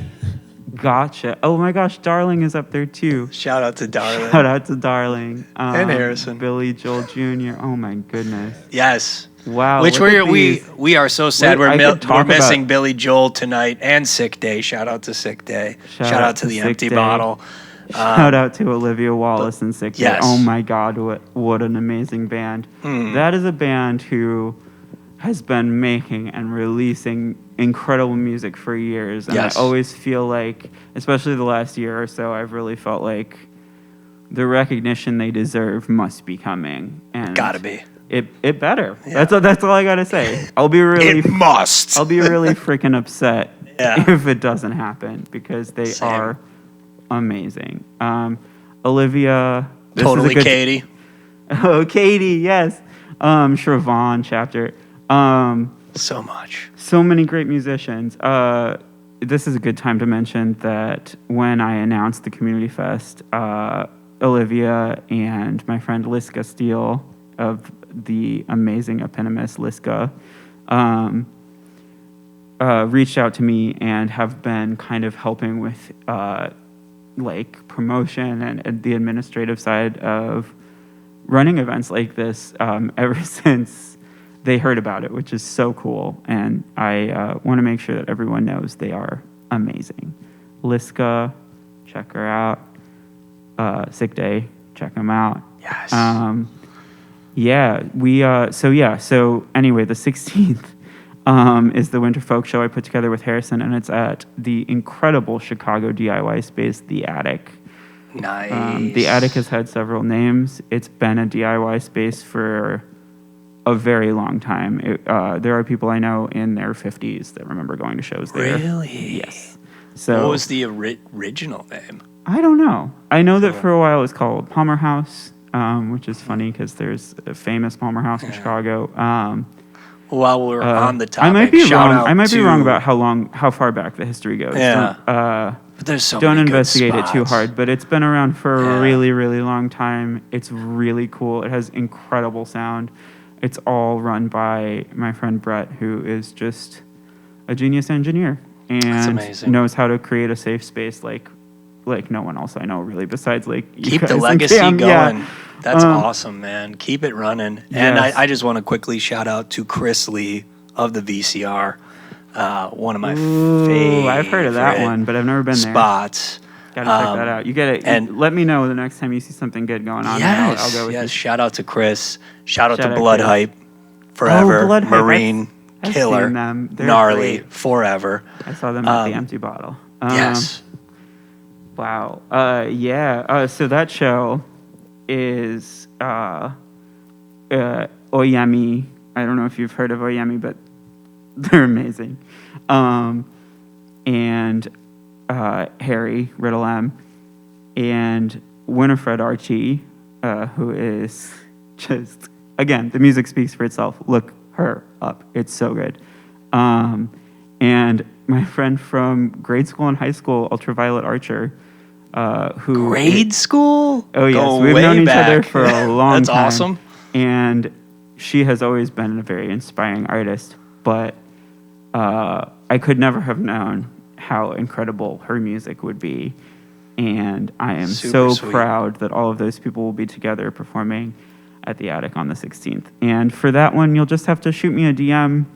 Gotcha. Oh my gosh, Darling is up there too. Shout out to Darling. Shout out to Darling. And Harrison. Billy Joel Jr. Oh my goodness. Yes. Wow. Which look at we these. are so sad Wait, I we're could talk missing about- Billy Joel tonight and Sick Day. Shout out to Sick Day. Shout out to the Sick Empty Day. Bottle. Shout out to Olivia Wallace and Sick Day. yes. Oh my God, what an amazing band. That is a band who has been making and releasing incredible music for years. And Yes. I always feel like, especially the last year or so, I've really felt like the recognition they deserve must be coming. And Gotta be. It better. Yeah. That's all I gotta say. I'll be really It must. I'll be really freaking upset Yeah. if it doesn't happen because they Same. are amazing. Olivia, this Totally is a good, Katie. Oh, Katie, yes. Shravan chapter. So much. So many great musicians. This is a good time to mention that when I announced the Community Fest, Olivia and my friend Liska Steele of the amazing eponymous Liska reached out to me and have been kind of helping with like promotion and the administrative side of running events like this ever since they heard about it, which is so cool. And I want to make sure that everyone knows they are amazing. Liska, check her out. Sick Day, check them out. Yes. So anyway, the 16th is the Winter Folk Show I put together with Harrison, and it's at the incredible Chicago DIY space, The Attic. Nice. The Attic has had several names. It's been a DIY space for a very long time. There are people I know in their 50s that remember going to shows there. Really? Yes. So What was the original name? I don't know. I know that for a while it was called Palmer House, which is funny because there's a famous Palmer House in Chicago. While we're on the topic, I might be shout wrong. out I might be to- wrong about how far back the history goes. Yeah. Don't, But there's so don't many good investigate it too spots. hard, but it's been around for Yeah. a really, really long time. It's really cool. It has incredible sound. It's all run by my friend Brett, who is just a genius engineer and amazing. knows how to create a safe space like like no one else I know really besides like you Keep the guys and legacy Cam. going. Yeah. That's awesome, man. Keep it running. And Yes. I just want to quickly shout out to Chris Lee of the VCR. One of my Ooh, I've heard of that favorite one, but I've never been spots. there. Gotta check that out. You get it. and- Let me know the next time you see something good going on. Yes, I'll go with yes. you. Shout out to Chris. Shout out Shout to out Blood Chris. Hype. Forever. Blood Hype, Marine. I've Killer. seen them. They're Gnarly. great. Forever. I saw them at the Empty Bottle. Yes. Wow. Yeah. So that show is Oyemi. I don't know if you've heard of Oyemi, but they're amazing. And Harry Riddle M and Winifred Archie, who is just, again, the music speaks for itself. Look her up. It's so good. And my friend from grade school and high school, Ultraviolet Archer, who Grade school? Oh yes, Go we've way known each back. other for a long That's time. awesome. And she has always been a very inspiring artist, but I could never have known how incredible her music would be. And I am Super so sweet. proud that all of those people will be together performing at the Attic on the 16th. And for that one, you'll just have to shoot me a DM,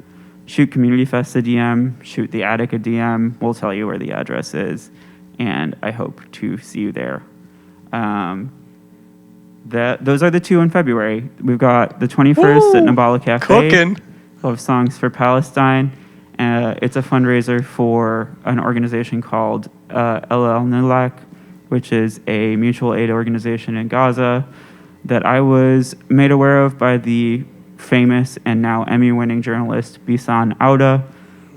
shoot Community Fest a DM, shoot the Attic a DM. We'll tell you where the address is, and I hope to see you there. Those are the two in February. We've got the 21st at Woo! Nabala Cafe. Cooking. We'll have Songs for Palestine. It's a fundraiser for an organization called El Nulak, which is a mutual aid organization in Gaza that I was made aware of by the famous and now Emmy-winning journalist Bisan Auda.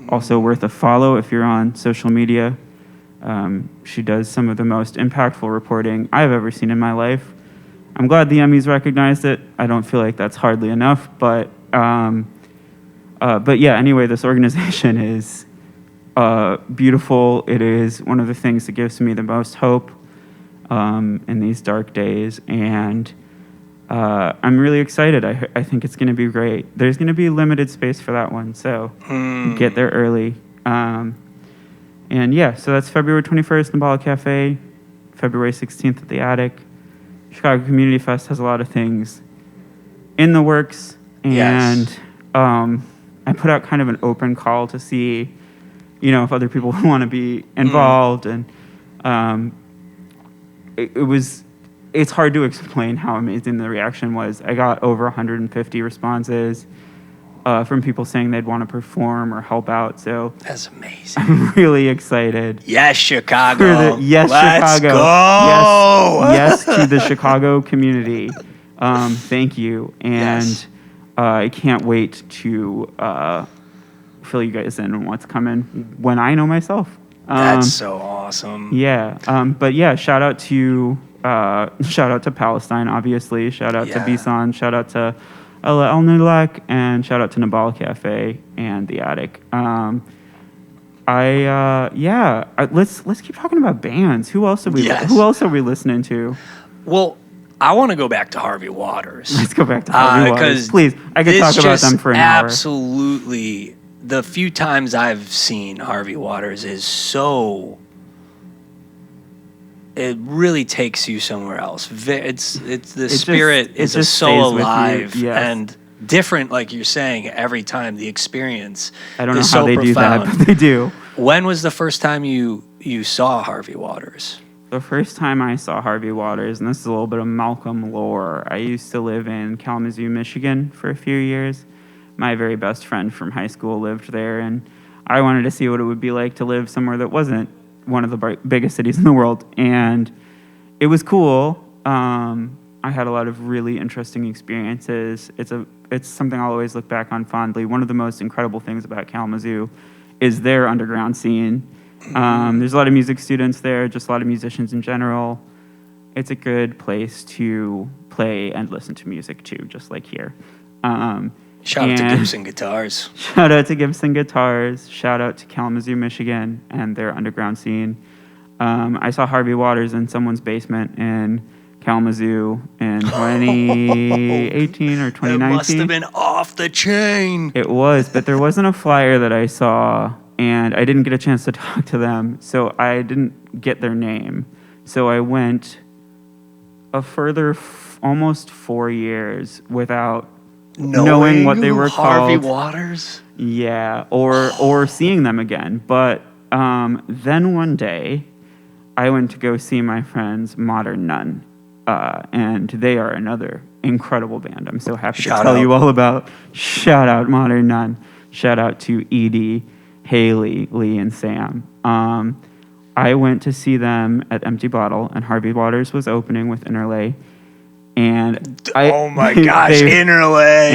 Also worth a follow if you're on social media. She does some of the most impactful reporting I've ever seen in my life. I'm glad the Emmys recognized it. I don't feel like that's hardly enough, but yeah, anyway, this organization is beautiful. It is one of the things that gives me the most hope in these dark days, and I'm really excited. I think it's going to be great. There's going to be limited space for that one, so get there early. And yeah, so that's February 21st, Nabala Cafe, February 16th at the Attic. Chicago Community Fest has a lot of things in the works, and Yes. I put out kind of an open call to see, if other people want to be involved, and it's hard to explain how amazing the reaction was. I got over 150 responses from people saying they'd want to perform or help out, so That's amazing. I'm really excited. Yes, Chicago. Yes, Let's Chicago. go. Yes to the Chicago community. Thank you. And Yes. I can't wait to fill you guys in on what's coming when I know myself. That's so awesome. Yeah. But yeah, shout out to Palestine, obviously. Shout out to Yeah. Bisan. Shout out to El Nulak, and shout out to Nabala Cafe and the Attic. Let's keep talking about bands. Who else are we listening to? Well, I want to go back to Harvey Waters. Let's go back to Harvey Waters. 'cause Please, I could this talk about just them for an hour. Absolutely. The few times I've seen Harvey Waters is so... It really takes you somewhere else. It's the spirit is just so stays with you, alive yes. and different, like you're saying, every time. The experience I don't know is how so they do profound. that, but they do. When was the first time you saw Harvey Waters? The first time I saw Harvey Waters, and this is a little bit of Malcolm lore, I used to live in Kalamazoo, Michigan for a few years. My very best friend from high school lived there, and I wanted to see what it would be like to live somewhere that wasn't one of the biggest cities in the world, and it was cool. I had a lot of really interesting experiences. It's something I'll always look back on fondly. One of the most incredible things about Kalamazoo is their underground scene. There's a lot of music students there, just a lot of musicians in general. It's a good place to play and listen to music too, just like here. Shout out to And- Gibson Guitars. Shout out to Gibson Guitars. Shout out to Kalamazoo, Michigan, and their underground scene. I saw Harvey Waters in someone's basement in Kalamazoo in 2018 or 2019. It must have been off the chain. It was, but there wasn't a flyer that I saw, and I didn't get a chance to talk to them, so I didn't get their name. So I went a further almost 4 years without knowing what they were Harvey called. Waters? Yeah, or seeing them again. But then one day, I went to go see my friends Modern Nun, and they are another incredible band. I'm so happy Shout to tell out. you all about. Shout out Modern Nun. Shout out to Edie, Haley, Lee, and Sam. I went to see them at Empty Bottle, and Harvey Waters was opening with Interlay. And Oh my gosh, Interlay.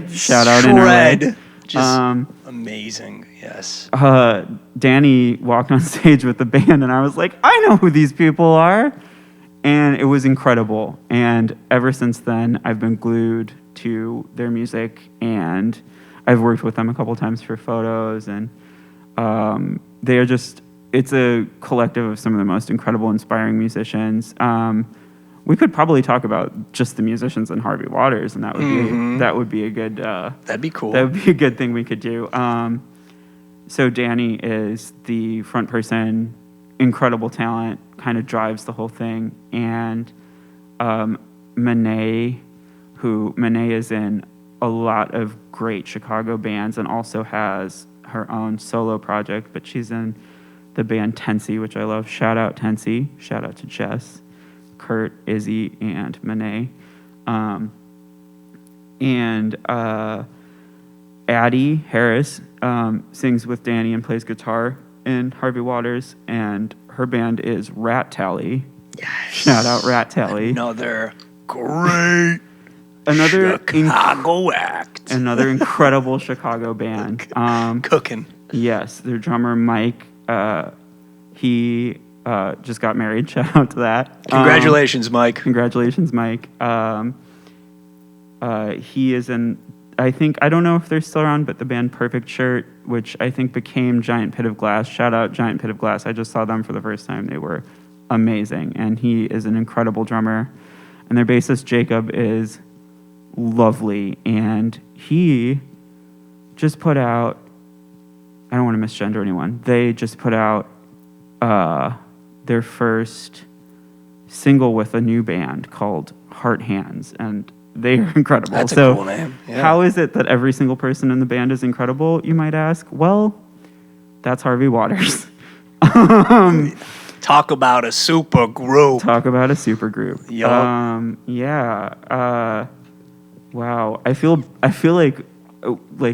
Shout out Shred. Interlay. Just amazing, yes. Danny walked on stage with the band, and I was like, I know who these people are. And it was incredible. And ever since then, I've been glued to their music, and I've worked with them a couple times for photos. And they are just, it's a collective of some of the most incredible, inspiring musicians. We could probably talk about just the musicians and Harvey Waters, and that would be a good. That'd be cool. That would be a good thing we could do. So Danny is the front person, incredible talent, kind of drives the whole thing, and Monet is in a lot of great Chicago bands and also has her own solo project, but she's in the band Tensi, which I love. Shout out Tensi. Shout out to Jess, Kurt, Izzy, and Monet. And Addie Harris sings with Danny and plays guitar in Harvey Waters, and her band is Rat Tally. Yes. Shout out Rat Tally. Another great Another Chicago act. Another incredible Chicago band. Cooking. Yes, their drummer Mike, he just got married. Shout out to that. Congratulations, Mike. Congratulations, Mike. He is in, I don't know if they're still around, but the band Perfect Shirt, which I think became Giant Pit of Glass. Shout out Giant Pit of Glass. I just saw them for the first time. They were amazing, and he is an incredible drummer. And their bassist Jacob is lovely, and he just put out, I don't want to misgender anyone, they just put out their first single with a new band called Heart Hands, and they are incredible. That's so a cool name. Yeah. How is it that every single person in the band is incredible, you might ask? Well, that's Harvey Waters. Talk about a super group. Talk about a super group. Yup. Yeah. Wow. I feel like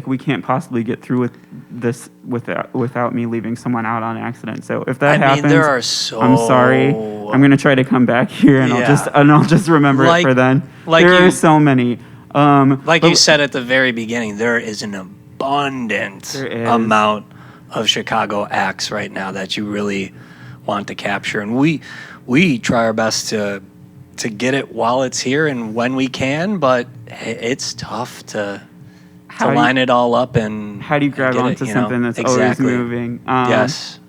we can't possibly get through with this without me leaving someone out on accident. So if that happens, there are so. I'm sorry. I'm gonna try to come back here, and I'll just remember it for then. There are so many. You said at the very beginning, there is an abundant amount of Chicago acts right now that you really want to capture, and we try our best to get it while it's here and when we can, but it's tough to line it all up and how do you grab onto something that's always moving? Yes.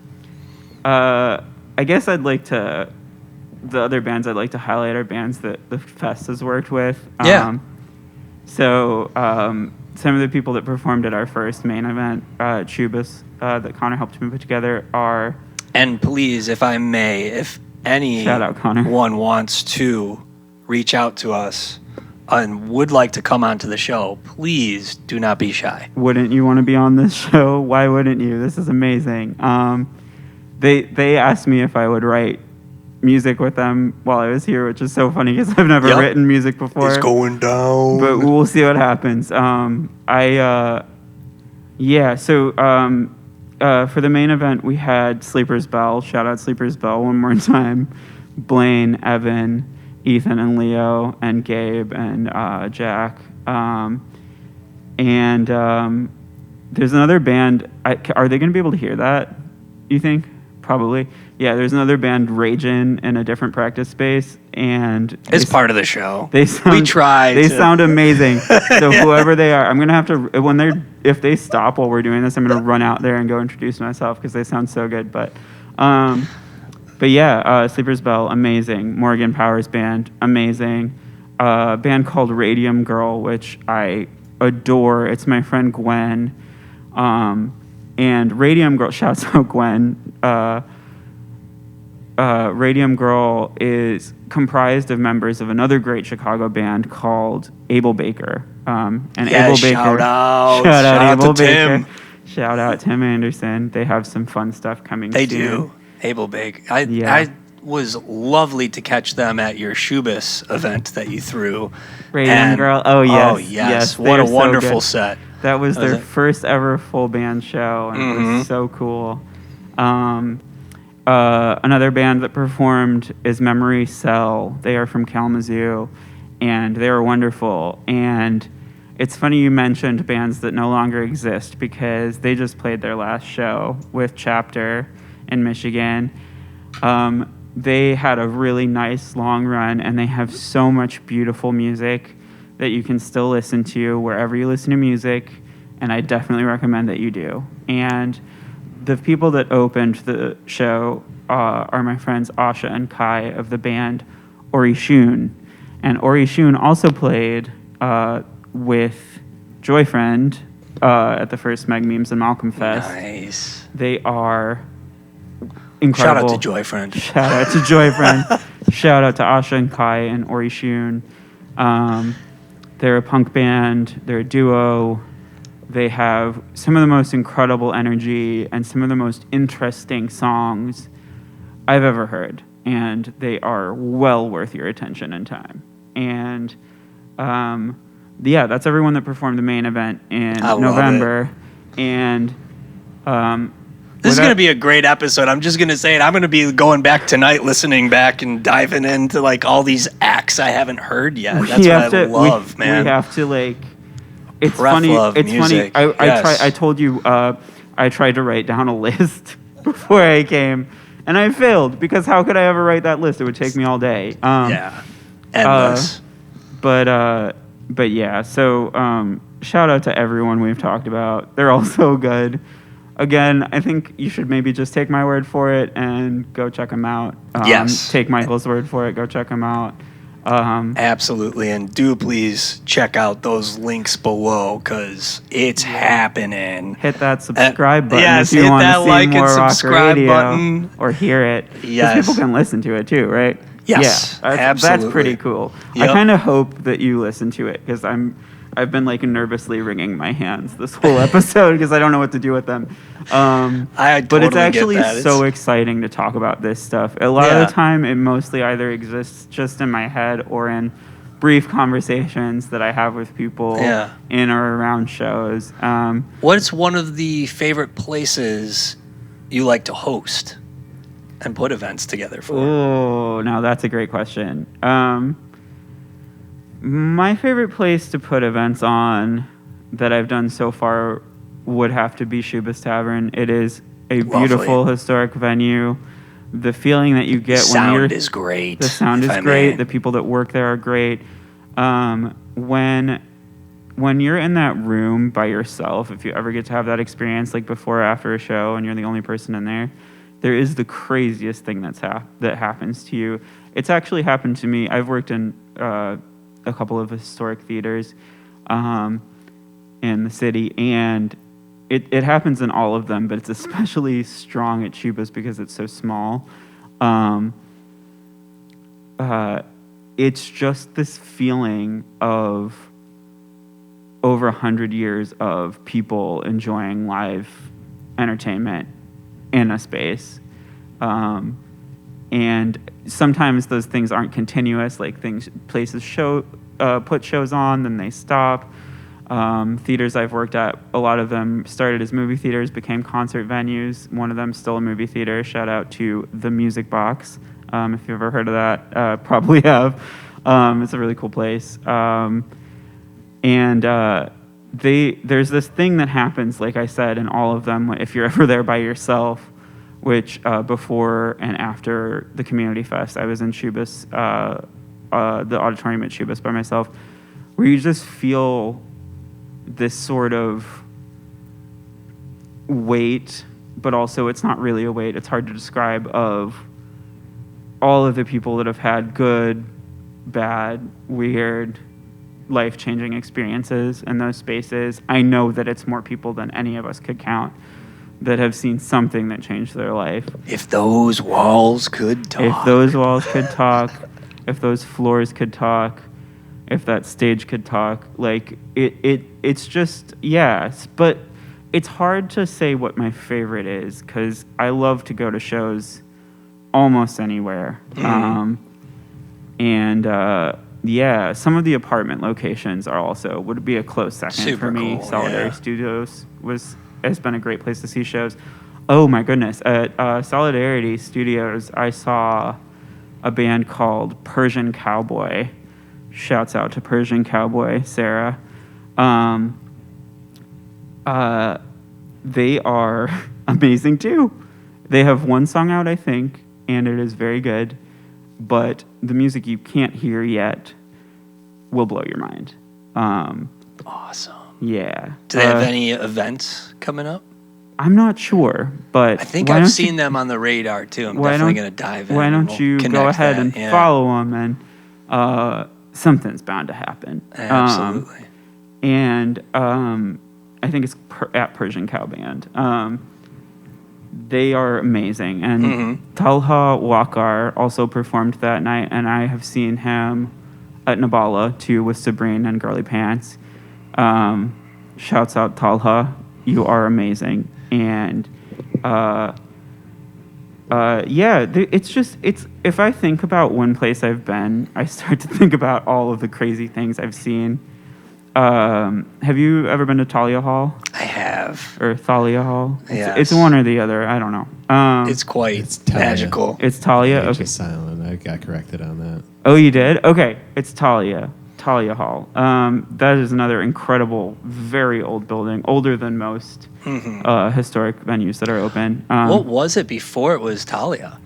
I guess the other bands I'd like to highlight are bands that the Fest has worked with. So some of the people that performed at our first main event, Chubas, that Connor helped me put together, are. And please, if I may, if anyone wants to reach out to us and would like to come onto the show, please do not be shy. Wouldn't you want to be on this show? Why wouldn't you? This is amazing. They asked me if I would write music with them while I was here, which is so funny because I've never written music before. It's going down. But we'll see what happens. For the main event, we had Sleeper's Bell. Shout out Sleeper's Bell one more time. Blaine, Evan, Ethan, and Leo, and Gabe, and Jack. There's another band. Are they going to be able to hear that, you think? Probably. Yeah, there's another band, Ragin', in a different practice space, and it's part of the show. They sound amazing. So whoever they are, I'm gonna have to if they stop while we're doing this, I'm gonna run out there and go introduce myself because they sound so good. But Sleeper's Bell, amazing. Morgan Powers band, amazing. A band called Radium Girl, which I adore. It's my friend Gwen. And Radium Girl, shouts out Gwen. Radium Girl is comprised of members of another great Chicago band called Abel Baker. And Abel Baker, shout out Abel to Baker. Tim. Shout out Tim Anderson. They have some fun stuff coming They soon. do. Abel Baker. I was lovely to catch them at your Shubis event that you threw. Radium Girl. Oh, yes. Oh, yes. They What are a so wonderful good. set. That was That was their it. first ever full band show, and it was so cool. Another band that performed is Memory Cell. They are from Kalamazoo, and they are wonderful. And it's funny you mentioned bands that no longer exist because they just played their last show with Chapter in Michigan. They had a really nice long run, and they have so much beautiful music that you can still listen to wherever you listen to music, and I definitely recommend that you do. And the people that opened the show are my friends Asha and Kai of the band Ori Shun. And Ori Shun also played with Joyfriend at the first Meg Memes and Malcolm Fest. Nice. They are incredible. Shout out to Joyfriend. Shout out to Joyfriend. Shout out to Asha and Kai and Ori Shun. They're a punk band. They're a duo. They have some of the most incredible energy and some of the most interesting songs I've ever heard. And they are well worth your attention and time. And that's everyone that performed the main event in I love November. And this is going to be a great episode. I'm just going to say it. I'm going to be going back tonight, listening back and diving into like all these acts I haven't heard yet. That's what I love, man. We have to like. It's Breath funny. love It's music. funny. Yes. I told you. I tried to write down a list before I came, and I failed because how could I ever write that list? It would take me all day. Endless. But yeah. So shout out to everyone we've talked about. They're all so good. Again, I think you should maybe just take my word for it and go check them out. Yes. Take Michael's word for it. Go check them out. Absolutely. And do please check out those links below because it's happening. Hit that subscribe button yes, if you hit want that to see like more and rock subscribe radio button. or hear it. 'Cause Yes. people can listen to it too, right? Yes, yeah, that's absolutely. pretty cool. Yep. I kind of hope that you listen to it because I've been like nervously wringing my hands this whole episode because I don't know what to do with them. I but it's totally actually get that. so exciting to talk about this stuff. A lot of the time, it mostly either exists just in my head or in brief conversations that I have with people in or around shows. What's one of the favorite places you like to host and put events together for? Oh, now that's a great question. My favorite place to put events on that I've done so far would have to be Shubis Tavern. It is a beautiful historic venue. The feeling that you get when you're... Sound is great. The sound is great. The people that work there are great. When you're in that room by yourself, if you ever get to have that experience, like before or after a show, and you're the only person in there, there is the craziest thing that happens to you. It's actually happened to me. I've worked in a couple of historic theaters in the city, and it happens in all of them, but it's especially strong at Shubas because it's so small. It's just this feeling of over 100 years of people enjoying live entertainment in a space. And sometimes those things aren't continuous, like places put shows on, then they stop. Theaters I've worked at, a lot of them started as movie theaters, became concert venues. One of them still a movie theater. Shout out to The Music Box. If you've ever heard of that, probably have. It's a really cool place. There's this thing that happens, like I said, in all of them, if you're ever there by yourself, which before and after the Community Fest, I was in Shubis, the auditorium at Shubis by myself, where you just feel this sort of weight, but also it's not really a weight, it's hard to describe, of all of the people that have had good, bad, weird, life-changing experiences in those spaces. I know that it's more people than any of us could count. that have seen something that changed their life. If those walls could talk. If those walls could talk, if those floors could talk, if that stage could talk, like it's just, yes. But it's hard to say what my favorite is because I love to go to shows almost anywhere. Yeah, some of the apartment locations would be a close second Super for me. cool, Solidarity yeah. Studios has been a great place to see shows. Oh my goodness, at Solidarity Studios, I saw a band called Persian Cowboy. Shouts out to Persian Cowboy, Sarah. They are amazing too. They have one song out, I think, and it is very good. But the music you can't hear yet will blow your mind. Awesome. Yeah. Do they have any events coming up? I'm not sure, but I think I've seen them on the radar too. I'm definitely going to dive in. Why and don't we'll you go connect ahead that, and yeah. follow them, and something's bound to happen. Absolutely. And I think it's at Persian Cow Band. They are amazing. And Talha Wakar also performed that night, and I have seen him at Nabala too with Sabrine and Girly Pants. Shouts out Talha, you are amazing. And it's if I think about one place I've been, I start to think about all of the crazy things I've seen. Have you ever been to Thalia Hall? I have. Or Thalia Hall? Yes. It's one or the other. I don't know. It's quite Thalia. magical. It's Thalia? H Okay. is silent. I got corrected on that. Oh, you did? Okay. It's Thalia Hall. That is another incredible, very old building, older than most historic venues that are open. What was it before it was Talia?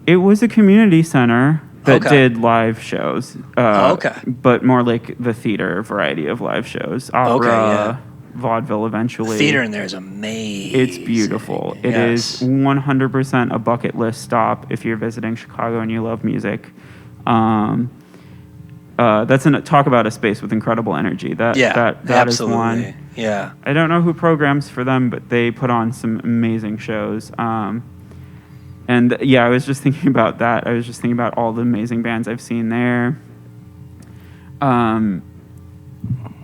It was a community center that Okay. did live shows. Okay. But more like the theater variety of live shows. Opera, yeah. vaudeville eventually. Theater in there is amazing. It's beautiful. It is 100% a bucket list stop if you're visiting Chicago and you love music. That's talk about a space with incredible energy. That is absolutely. one. Yeah. I don't know who programs for them, but they put on some amazing shows. And I was just thinking about that. I was just thinking about all the amazing bands I've seen there.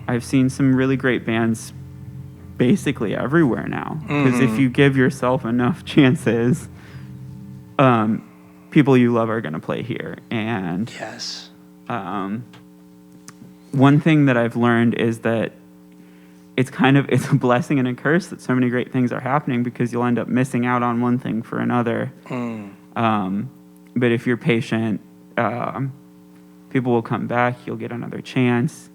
I've seen some really great bands basically everywhere now. Because if you give yourself enough chances, people you love are going to play here. And Yes. one thing that I've learned is that it's a blessing and a curse that so many great things are happening because you'll end up missing out on one thing for another. But if you're patient, people will come back. You'll get another chance.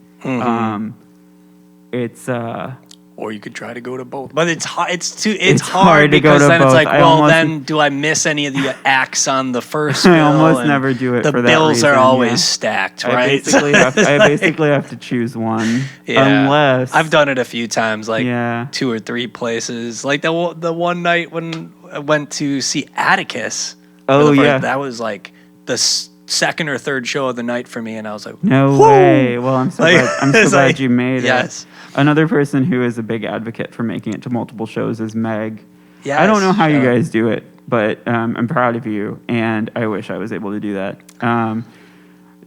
Or you could try to go to both, but it's hard. It's hard hard to go because to then both. it's like, I well, almost- then do I miss any of the acts on the first bill? I almost And never do it the for that bills reason, are always yeah. stacked, I right? basically have to choose one. Unless I've done it a few times, like Yeah. 2 or 3 places. Like the one night when I went to see Atticus. Oh, yeah. That was like the second or third show of the night for me, and I was like, No "Whoo!" way. Well, I'm so Like, glad, I'm so it's glad like, you made yes. it. Another person who is a big advocate for making it to multiple shows is Meg. Yes, I don't know how you shout out. guys do it, but I'm proud of you, and I wish I was able to do that.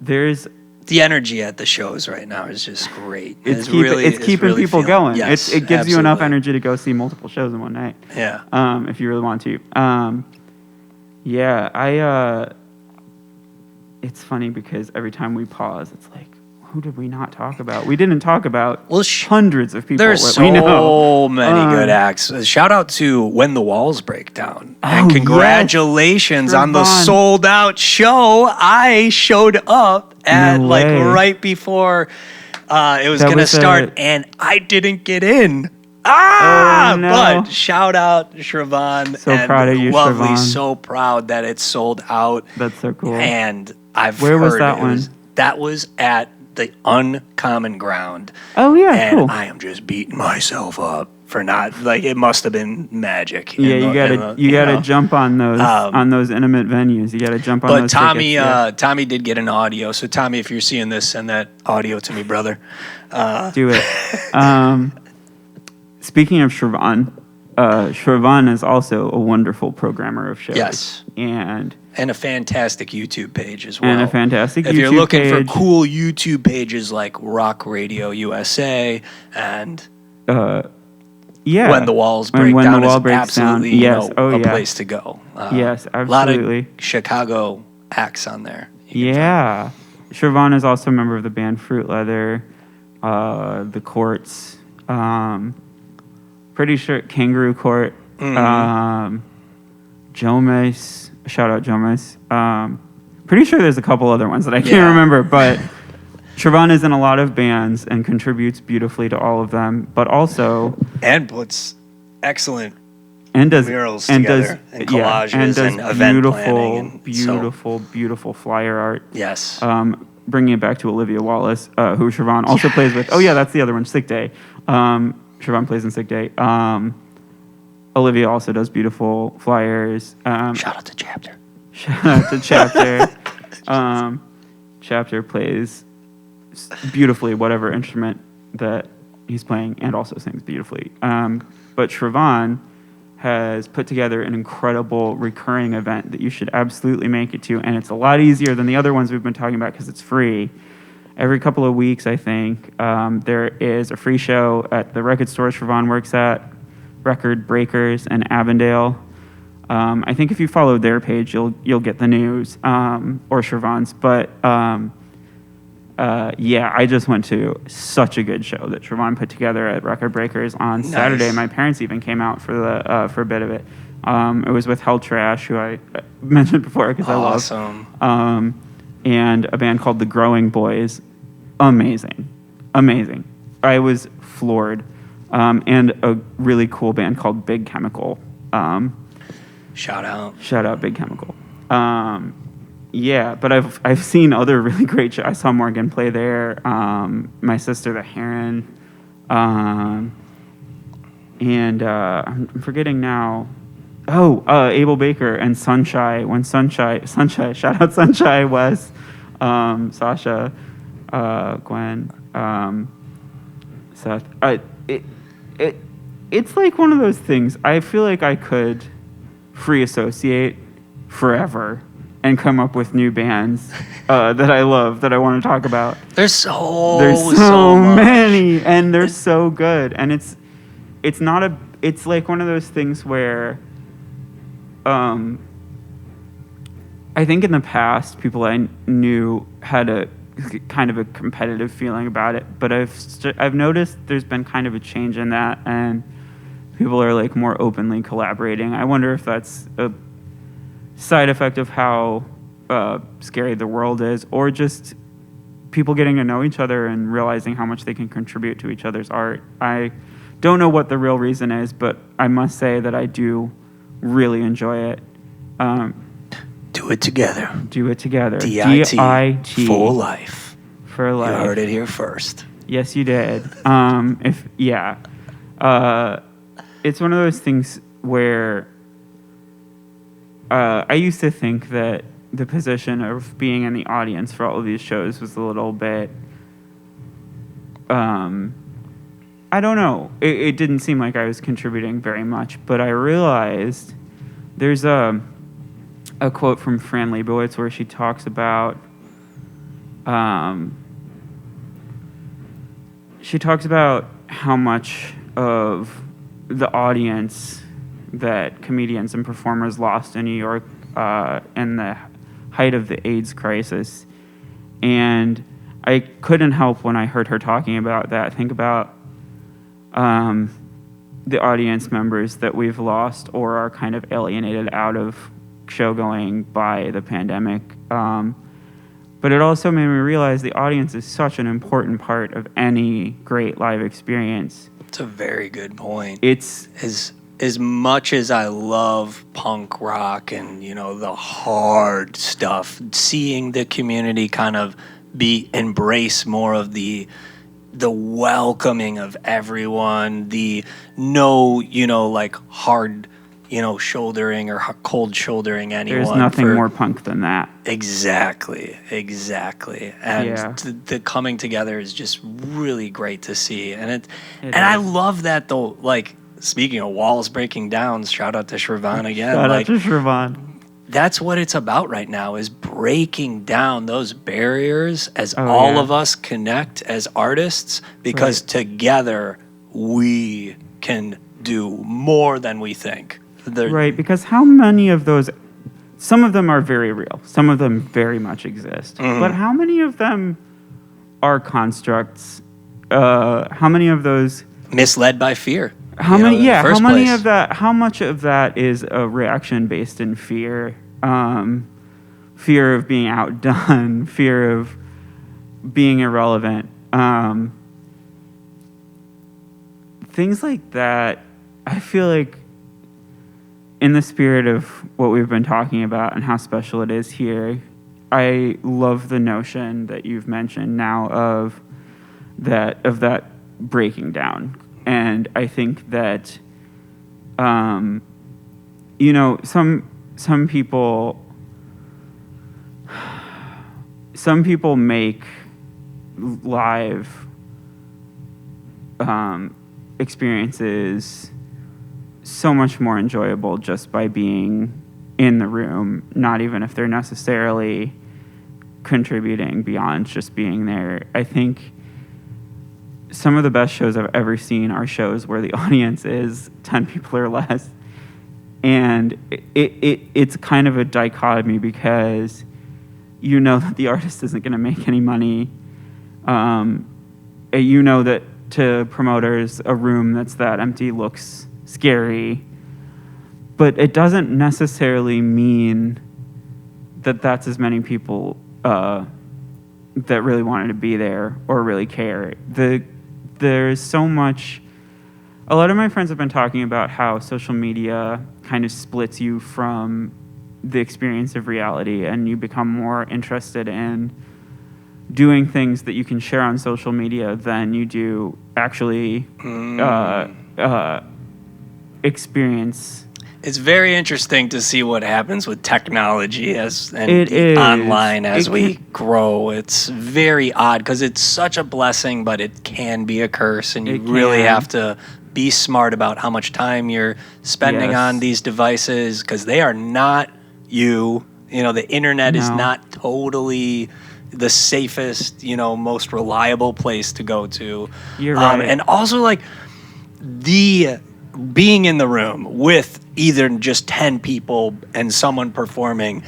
There's The energy at the shows right now is just great. it's It's keeping really people feeling- going. Yes, It gives you enough absolutely. energy to go see multiple shows in one night. Yeah. If you really want to. It's funny because every time we pause, it's like, who did we not talk about? We didn't talk about hundreds of people There's that we know. so many good acts. Shout out to When the Walls Break Down. And Oh, congratulations yes. on the Trevon. sold out show. I showed up at No like way. right before it was That going to was start, and I didn't get in. Ah! Oh, no. But shout out Siobhan. So and proud of you, Lovely. Siobhan. So proud that it sold out. That's so cool. And I've Where heard was that one? That was at the Uncommon Ground. Oh, yeah, And cool. I am just beating myself up for not, like, it must have been magic. Yeah, you gotta jump on those intimate venues. You gotta jump on But those Tommy, tickets, yeah. Tommy did get an audio. So Tommy, if you're seeing this, send that audio to me, brother. Do it. Speaking of Siobhan, Shravan is also a wonderful programmer of shows. Yes. And a fantastic YouTube page as well. And a fantastic YouTube page. If you're looking page. for cool YouTube pages like Rock Radio USA and When the Walls Break When Down the Wall is Breaks absolutely Down. a place to go. Yes, absolutely. A lot of Chicago acts on there. Yeah. Shravan is also a member of the band Fruit Leather, The Courts, pretty sure Kangaroo Court, Joe Mace, shout out Joe Mace. Pretty sure there's a couple other ones that I can't remember, but Shravan is in a lot of bands and contributes beautifully to all of them, but also... And puts excellent murals and together, and collages, and event planning. Beautiful flyer art. Yes. Bringing it back to Olivia Wallace, who Shravan also plays with. Oh, yeah, that's the other one, Sick Day. Shravan plays in Sick Day. Olivia also does beautiful flyers. Shout out to Chapter. Shout out to Chapter. Chapter plays beautifully whatever instrument that he's playing and also sings beautifully. But Shravan has put together an incredible recurring event that you should absolutely make it to, and it's a lot easier than the other ones we've been talking about because it's free. Every couple of weeks, I think, there is a free show at the record store Shravan works at, Record Breakers in Avondale. I think if you follow their page, you'll get the news, or Shravan's. But I just went to such a good show that Shravan put together at Record Breakers on Saturday. My parents even came out for a bit of it. It was with Hell Trash, who I mentioned before because I love. And a band called The Growing Boys. Amazing. I was floored. And a really cool band called Big Chemical. Shout out Big Chemical. But I've seen other really great shows. I saw Morgan play there. My sister, the Heron, and I'm forgetting now. Abel Baker and Sunshine. When Sunshine, shout out Sunshine was Sasha, Gwen, Seth. It's like one of those things. I feel like I could free associate forever and come up with new bands that I love, that I want to talk about. There's so many, and they're so good. And it's like one of those things where I think in the past, people I knew had a kind of a competitive feeling about it, but I've noticed there's been kind of a change in that, and people are like more openly collaborating. I wonder if that's a side effect of how scary the world is, or just people getting to know each other and realizing how much they can contribute to each other's art. I don't know what the real reason is, but I must say that I do really enjoy it. Do it together. DIT. For life. For life. You heard it here first. Yes, you did. It's one of those things where I used to think that the position of being in the audience for all of these shows was a little bit, I don't know. It didn't seem like I was contributing very much, but I realized there's a quote from Fran Lebowitz where she talks about how much of the audience that comedians and performers lost in New York in the height of the AIDS crisis. And I couldn't help, when I heard her talking about that, think about the audience members that we've lost or are kind of alienated out of show going by the pandemic. But it also made me realize the audience is such an important part of any great live experience. It's a very good point. It's as much as I love punk rock and, the hard stuff, seeing the community kind of embrace more of the welcoming of everyone, the hard, shouldering or cold shouldering anyone. There's nothing more punk than that. Exactly. And the coming together is just really great to see. And I love that though, like speaking of walls breaking down, shout out to Shrivon again. Shout out to Shrivon. That's what it's about right now, is breaking down those barriers as Oh, all yeah. of us connect as artists, because together we can do more than we think. Right, because how many of those, some of them are very real, some of them very much exist, but how many of them are constructs? How many of those... Misled by fear. How you know, many? in the Yeah. How first many place. of that? How much of that is a reaction based in fear? Fear of being outdone. Fear of being irrelevant. Things like that. I feel like, in the spirit of what we've been talking about and how special it is here, I love the notion that you've mentioned now of that breaking down. And I think that, some people make live experiences so much more enjoyable just by being in the room, not even if they're necessarily contributing beyond just being there. I think some of the best shows I've ever seen are shows where the audience is 10 people or less. And it's kind of a dichotomy, because you know that the artist isn't going to make any money. You know that to promoters, a room that's that empty looks scary. But it doesn't necessarily mean that that's as many people that really wanted to be there or really care. There's so much... A lot of my friends have been talking about how social media kind of splits you from the experience of reality, and you become more interested in doing things that you can share on social media than you do actually experience. It's very interesting to see what happens with technology It is. online as It we can- grow. It's very odd, because it's such a blessing, but it can be a curse, and you It really can. have to be smart about how much time you're spending Yes. on these devices, because they are not you. You know, the internet is No. not totally the safest, most reliable place to go to. You're right. And also, like, the being in the room with either just 10 people and someone performing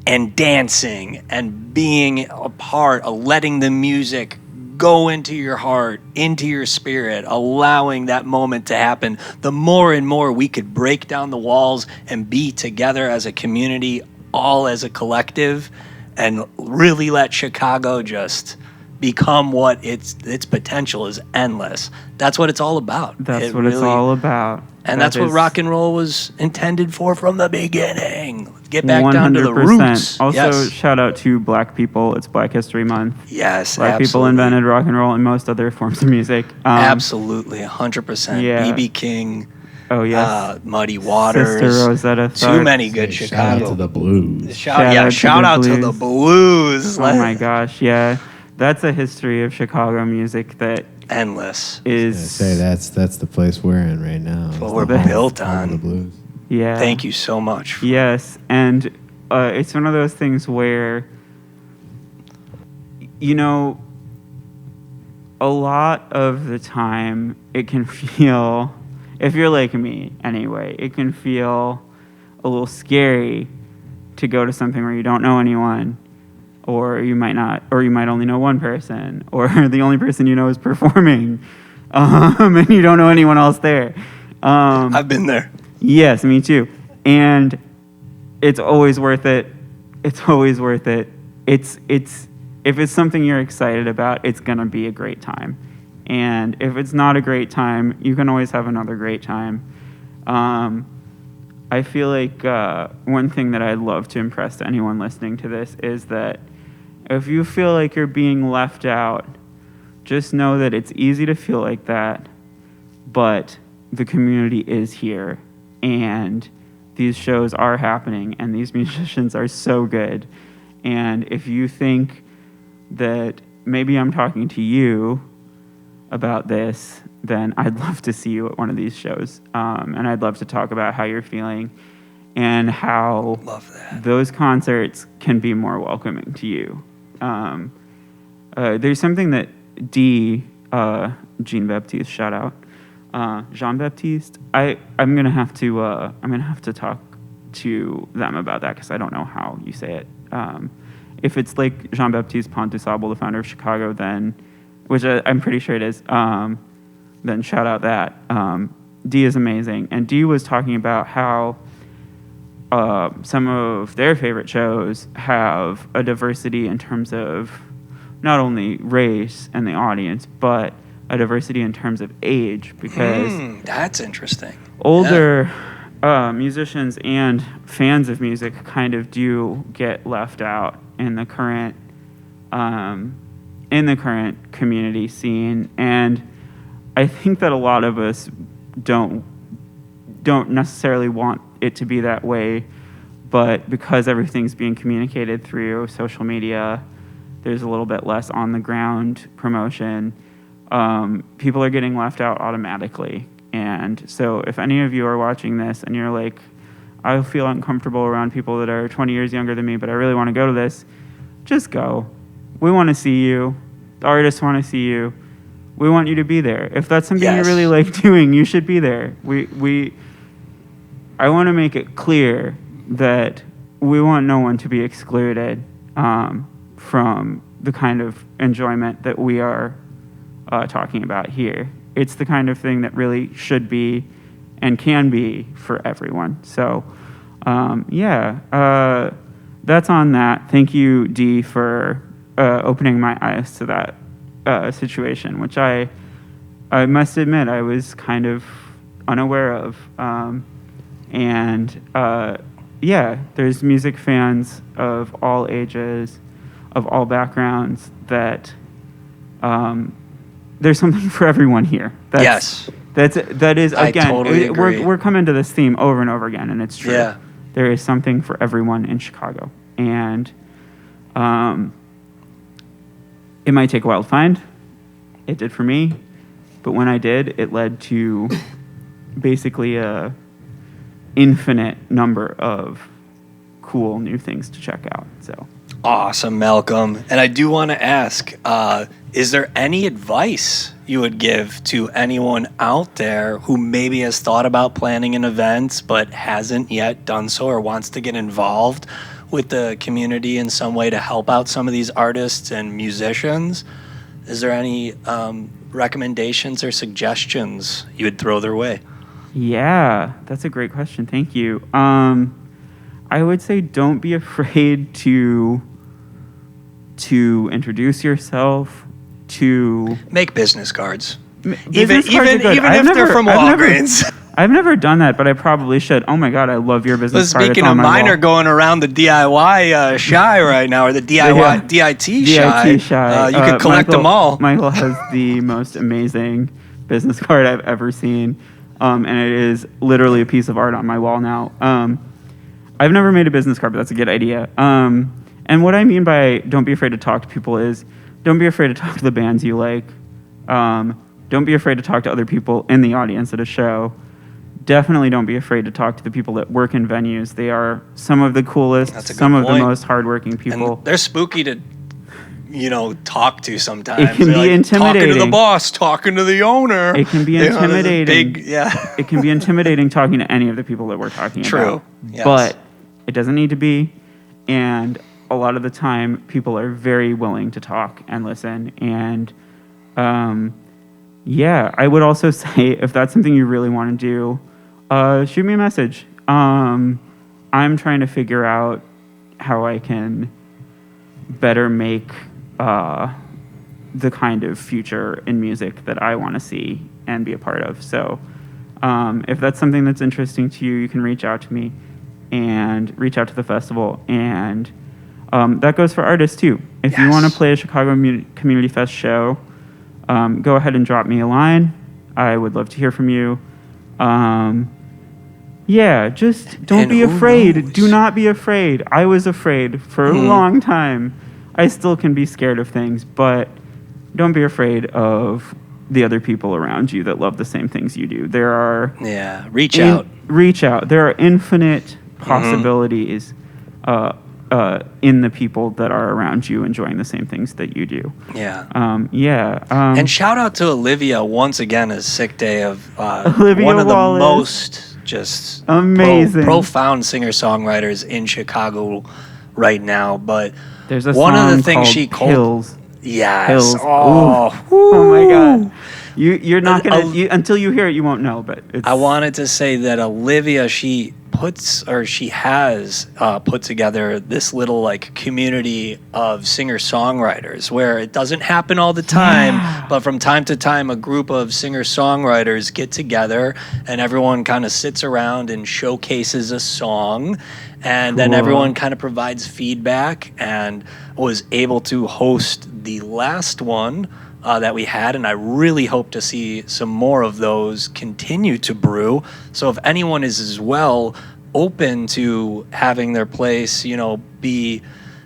and dancing and being a part of letting the music go into your heart, into your spirit, allowing that moment to happen. The more and more we could break down the walls and be together as a community, all as a collective, and really let Chicago just become what its potential is endless. That's what it's all about. That's what it's all about. And that's what is rock and roll was intended for from the beginning. Get back down to the roots. Also, yes. shout out to Black people. It's Black History Month. Yes, Black people absolutely. invented rock and roll and most other forms of music. Absolutely, 100%. Yeah. B.B. King, Oh, yes. Muddy Waters. Sister Rosetta Too Tharpe. many good Shout Chicago. out to the blues. Shout out to the blues. Oh my gosh, yeah. That's a history of Chicago music that Endless. is... I say that's the place we're in right now. What we're best. built Home of on. the blues. Yeah. Thank you so much. Yes, and it's one of those things where, a lot of the time it can feel, if you're like me anyway, it can feel a little scary to go to something where you don't know anyone, or you might not, or you might only know one person, or the only person you know is performing, and you don't know anyone else there. I've been there. Yes, me too. And it's always worth it. It's always worth it. It's if it's something you're excited about, it's going to be a great time. And if it's not a great time, you can always have another great time. I feel like one thing that I'd love to impress to anyone listening to this is that if you feel like you're being left out, just know that it's easy to feel like that, but the community is here, and these shows are happening, and these musicians are so good. And if you think that maybe I'm talking to you about this, then I'd love to see you at one of these shows. And I'd love to talk about how you're feeling and how Love that. those concerts can be more welcoming to you. There's something that Jean-Baptiste, shout out, Jean-Baptiste. I'm gonna have to talk to them about that because I don't know how you say it. If it's like Jean-Baptiste Pont du Sable, the founder of Chicago, then, which I'm pretty sure it is, then shout out that. D is amazing. And D was talking about how some of their favorite shows have a diversity in terms of not only race and the audience, but a diversity in terms of age, because that's interesting. Older musicians and fans of music kind of do get left out in the current community scene, and I think that a lot of us don't necessarily want it to be that way, but because everything's being communicated through social media, there's a little bit less on the ground promotion. People are getting left out automatically. And so if any of you are watching this and you're like, I feel uncomfortable around people that are 20 years younger than me, but I really want to go to this, just go. We want to see you. The artists want to see you. We want you to be there. If that's something you really like doing, you should be there. I want to make it clear that we want no one to be excluded from the kind of enjoyment that we are talking about here. It's the kind of thing that really should be and can be for everyone. So, that's on that. Thank you, Dee, for opening my eyes to that situation, which I must admit I was kind of unaware of. There's music fans of all ages, of all backgrounds, that there's something for everyone here. That is I again. totally agree. We're coming to this theme over and over again, and it's true. Yeah. There is something for everyone in Chicago, and it might take a while to find. It did for me, but when I did, it led to basically a infinite number of cool new things to check out. So. Awesome, Malcolm. And I do want to ask, is there any advice you would give to anyone out there who maybe has thought about planning an event but hasn't yet done so or wants to get involved with the community in some way to help out some of these artists and musicians? Is there any recommendations or suggestions you would throw their way? Yeah, that's a great question. Thank you. I would say don't be afraid to introduce yourself, to make business cards. Even if they're from Walgreens. I've never done that, but I probably should. Oh my God, I love your business card. Speaking of, mine are going around the DIY shy right now, or the DIY DIT shy. You can collect them all. Michael has the most amazing business card I've ever seen, and it is literally a piece of art on my wall now. I've never made a business card, but that's a good idea. And what I mean by don't be afraid to talk to people is don't be afraid to talk to the bands you like. Don't be afraid to talk to other people in the audience at a show. Definitely don't be afraid to talk to the people that work in venues. They are some of the coolest, some of the most hardworking people. And they're spooky to, talk to sometimes. It can be intimidating. Talking to the boss, talking to the owner. It can be intimidating. It can be intimidating talking to any of the people that we're talking about. True. Yes. But it doesn't need to be. And a lot of the time, people are very willing to talk and listen. And I would also say if that's something you really want to do, shoot me a message. I'm trying to figure out how I can better make the kind of future in music that I want to see and be a part of. So if that's something that's interesting to you, you can reach out to me and reach out to the festival. And that goes for artists too. If you want to play a Chicago Community Fest show, go ahead and drop me a line. I would love to hear from you. Just don't be afraid. Knows? Do not be afraid. I was afraid for a long time. I still can be scared of things, but don't be afraid of the other people around you that love the same things you do. There are reach out. There are infinite possibilities in the people that are around you enjoying the same things that you do. And shout out to Olivia once again, a sick day of Olivia one of Wallace. the most just amazing, profound singer-songwriters in Chicago right now. But there's a one song of the things called she called Hills. Yes. Hills. Oh my God. You're not gonna until you hear it, you won't know. But I wanted to say that Olivia, she has put together this little like community of singer-songwriters where it doesn't happen all the time, but from time to time a group of singer-songwriters get together and everyone kind of sits around and showcases a song, and then everyone kind of provides feedback, and was able to host the last one that we had, and I really hope to see some more of those continue to brew. So if anyone is as well open to having their place, be,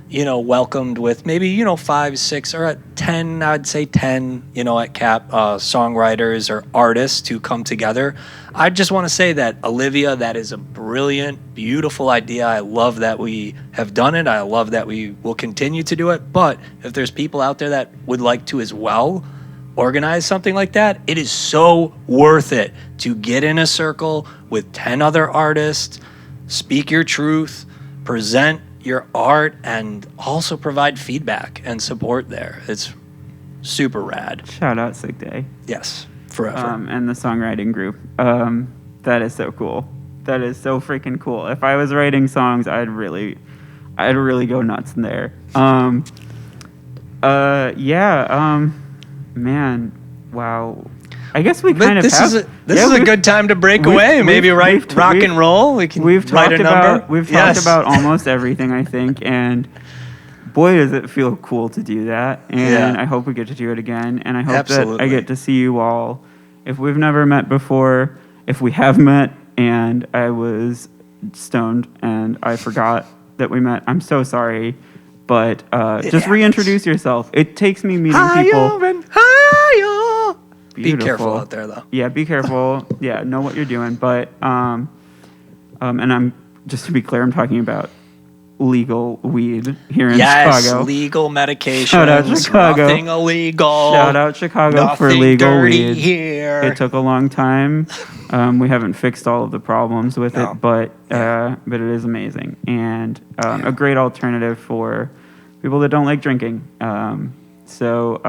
welcomed with maybe, 5, 6, or at 10, I'd say 10, at CAP, songwriters or artists to come together. I just want to say that, Olivia, that is a brilliant, beautiful idea. I love that we have done it. I love that we will continue to do it. But if there's people out there that would like to as well organize something like that, it is so worth it to get in a circle with 10 other artists, speak your truth, present your art, and also provide feedback and support there. It's super rad. Shout out Sick Day. Yes, forever. And the songwriting group. That is so cool. That is so freaking cool. If I was writing songs, I'd really go nuts in there. Man, wow. I guess we kind of this have. This is a good time to break away. Maybe rock and roll. We can write a number. We've talked about almost everything, I think, and boy, does it feel cool to do that. And I hope we get to do it again. And I hope that I get to see you all. If we've never met before, if we have met and I was stoned and I forgot that we met, I'm so sorry. But just reintroduce yourself. It takes me meeting people. Higher. Beautiful. Be careful out there, though. Yeah, be careful. Yeah, know what you're doing. But and I'm just to be clear, I'm talking about legal weed here in Chicago. Legal medication. Shout out Chicago. Nothing illegal. Shout out Chicago Nothing for legal dirty weed. Here. It took a long time. We haven't fixed all of the problems with it, but it is amazing and a great alternative for people that don't like drinking. So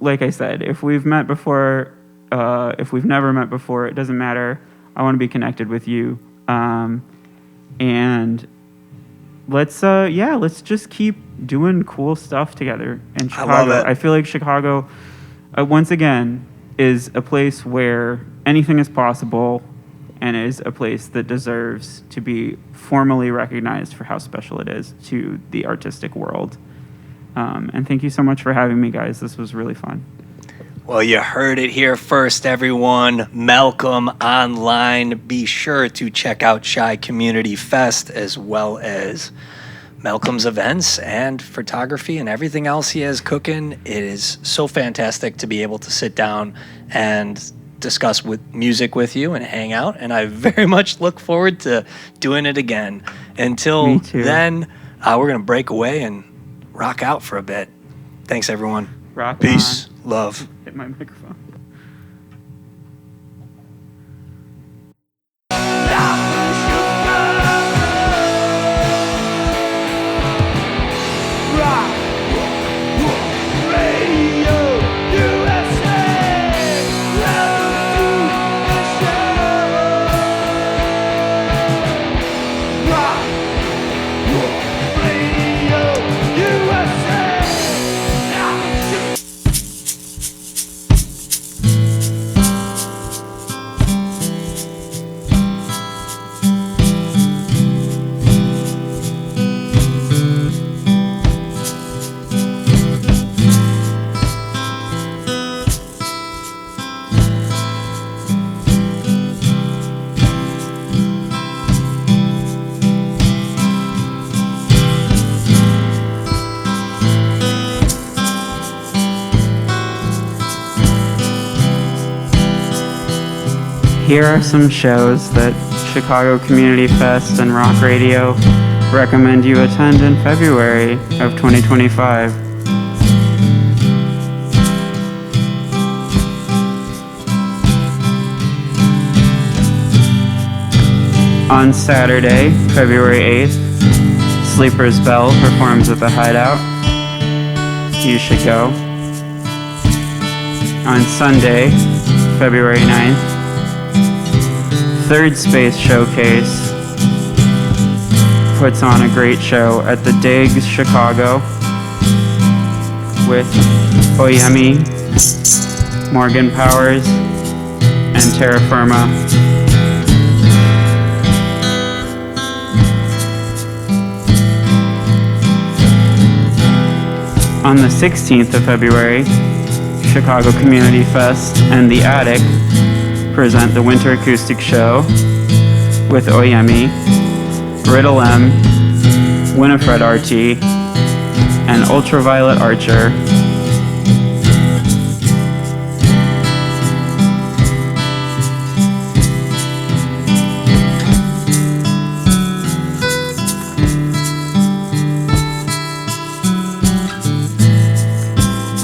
like I said, if we've met before, if we've never met before, it doesn't matter. I want to be connected with you. And let's just keep doing cool stuff together in Chicago. I love it. I feel like Chicago, once again, is a place where anything is possible and is a place that deserves to be formally recognized for how special it is to the artistic world. And thank you so much for having me, guys. This was really fun. Well, you heard it here first, everyone. Malcolm.Online. Be sure to check out Shy Community Fest as well as Malcolm's events and photography and everything else he has cooking. It is so fantastic to be able to sit down and discuss with music with you and hang out. And I very much look forward to doing it again. Until then, we're going to break away and rock out for a bit. Thanks, everyone. Rock Peace. on. Love. Hit my microphone. here are some shows that Chicago Community Fest and Rock Radio recommend you attend in February of 2025. On Saturday, February 8th, Sleeper's Bell performs at the Hideout. You should go. On Sunday, February 9th, Third Space Showcase puts on a great show at the Digs, Chicago, with Oyemi, Morgan Powers, and Terra Firma. On the 16th of February, Chicago Community Fest and The Attic present the Winter Acoustic Show with Oyemi, Riddle M, Winifred RT, and Ultraviolet Archer.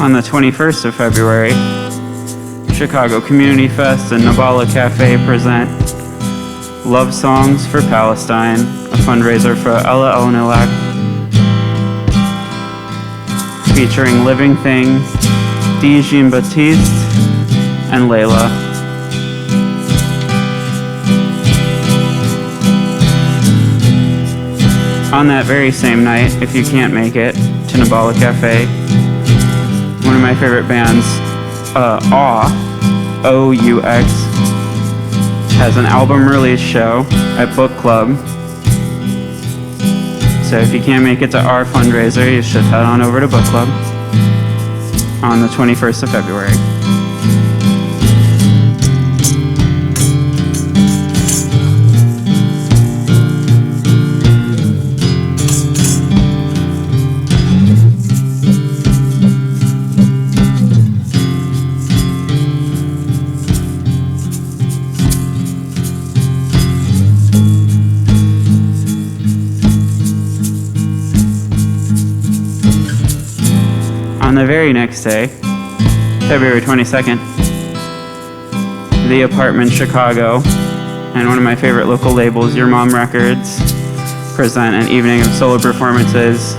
On the 21st of February, Chicago Community Fest and Nabala Cafe present Love Songs for Palestine, a fundraiser for Ella El-Nilak, featuring Living Thing, D. Jean-Baptiste, and Layla. On that very same night, if you can't make it to Nabala Cafe, one of my favorite bands, OUX, has an album release show at Book Club. So if you can't make it to our fundraiser, you should head on over to Book Club on the 21st of February. On the very next day, February 22nd, The Apartment Chicago and one of my favorite local labels, Your Mom Records, present an evening of solo performances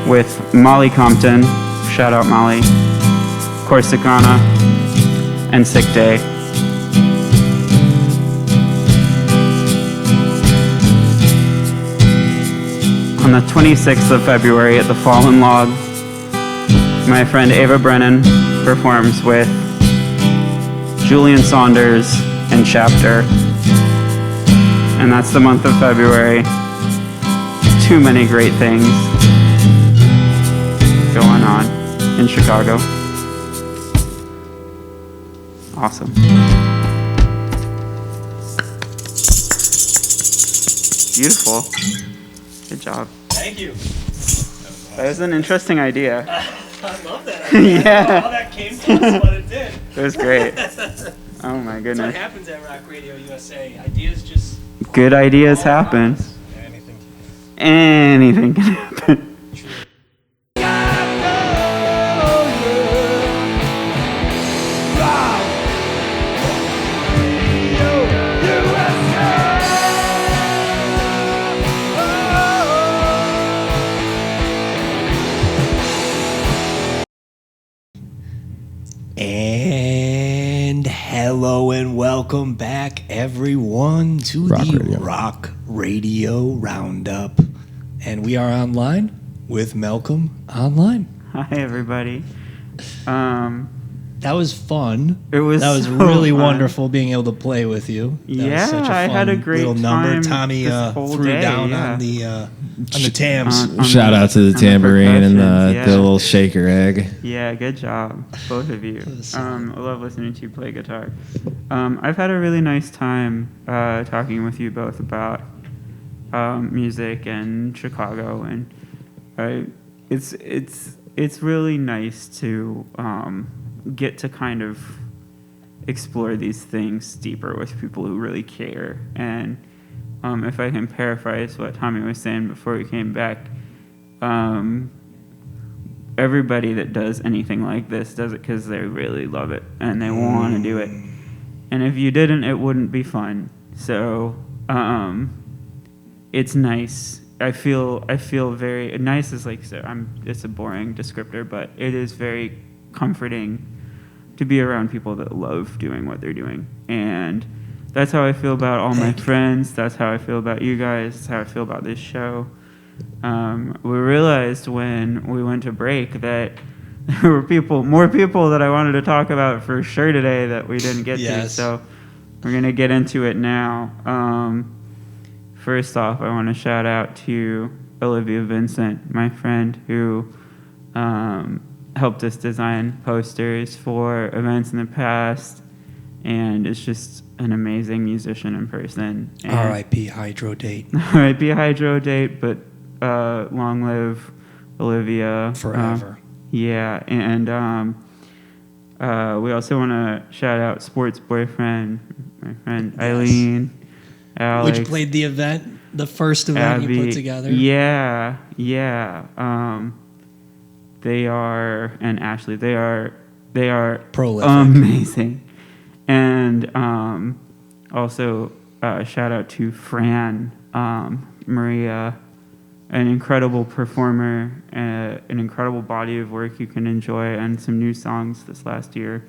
with Molly Compton, shout out Molly, Corsicana, and Sick Day. On the 26th of February at the Fallen Log, my friend Ava Brennan performs with Julian Saunders and Chapter. And that's the month of February. Too many great things going on in Chicago. Awesome. Beautiful. Good job. Thank you. That was an interesting idea. I love that. I don't know how that came to us, but it did. It was great. Oh my That's what goodness. happens at Rock Radio USA. Ideas just Good ideas fall around happen. us. Anything can happen. And hello and welcome back, everyone, to the Rock Radio Roundup. And we are online with Malcolm.Online. Hi, everybody. That was fun. It was That was so really fun. wonderful being able to play with you. That Yeah, was such a I fun had a great little number. time Tommy this whole threw day, down yeah. on the tams. On Shout out to on the tambourine and percussions, yeah. the little shaker egg. Yeah, good job, both of you. was I love listening to you play guitar. I've had a really nice time talking with you both about music and Chicago, and it's really nice to get to kind of explore these things deeper with people who really care. And if I can paraphrase what Tommy was saying before we came back, everybody that does anything like this does it because they really love it and they want to do it. And if you didn't, it wouldn't be fun. So it's nice. I feel very nice. Is like, so it's a boring descriptor, but it is very comforting to be around people that love doing what they're doing. And that's how I feel about all my friends. That's how I feel about you guys. That's how I feel about this show. We realized when we went to break that there were more people that I wanted to talk about for sure today that we didn't get to. So we're going to get into it now. First off, I want to shout out to Olivia Vincent, my friend, who helped us design posters for events in the past, and is just an amazing musician in person. R.I.P. Hydro Date. R.I.P. Hydro Date, but long live Olivia. Forever. Yeah, and we also want to shout out Sports Boyfriend, my friend Eileen, Alex. Which played the event, the first event Abby, you put together. Yeah. They are, and Ashley, they are Prolific. amazing. And also shout out to Fran, Maria, an incredible performer, an incredible body of work you can enjoy, and some new songs this last year.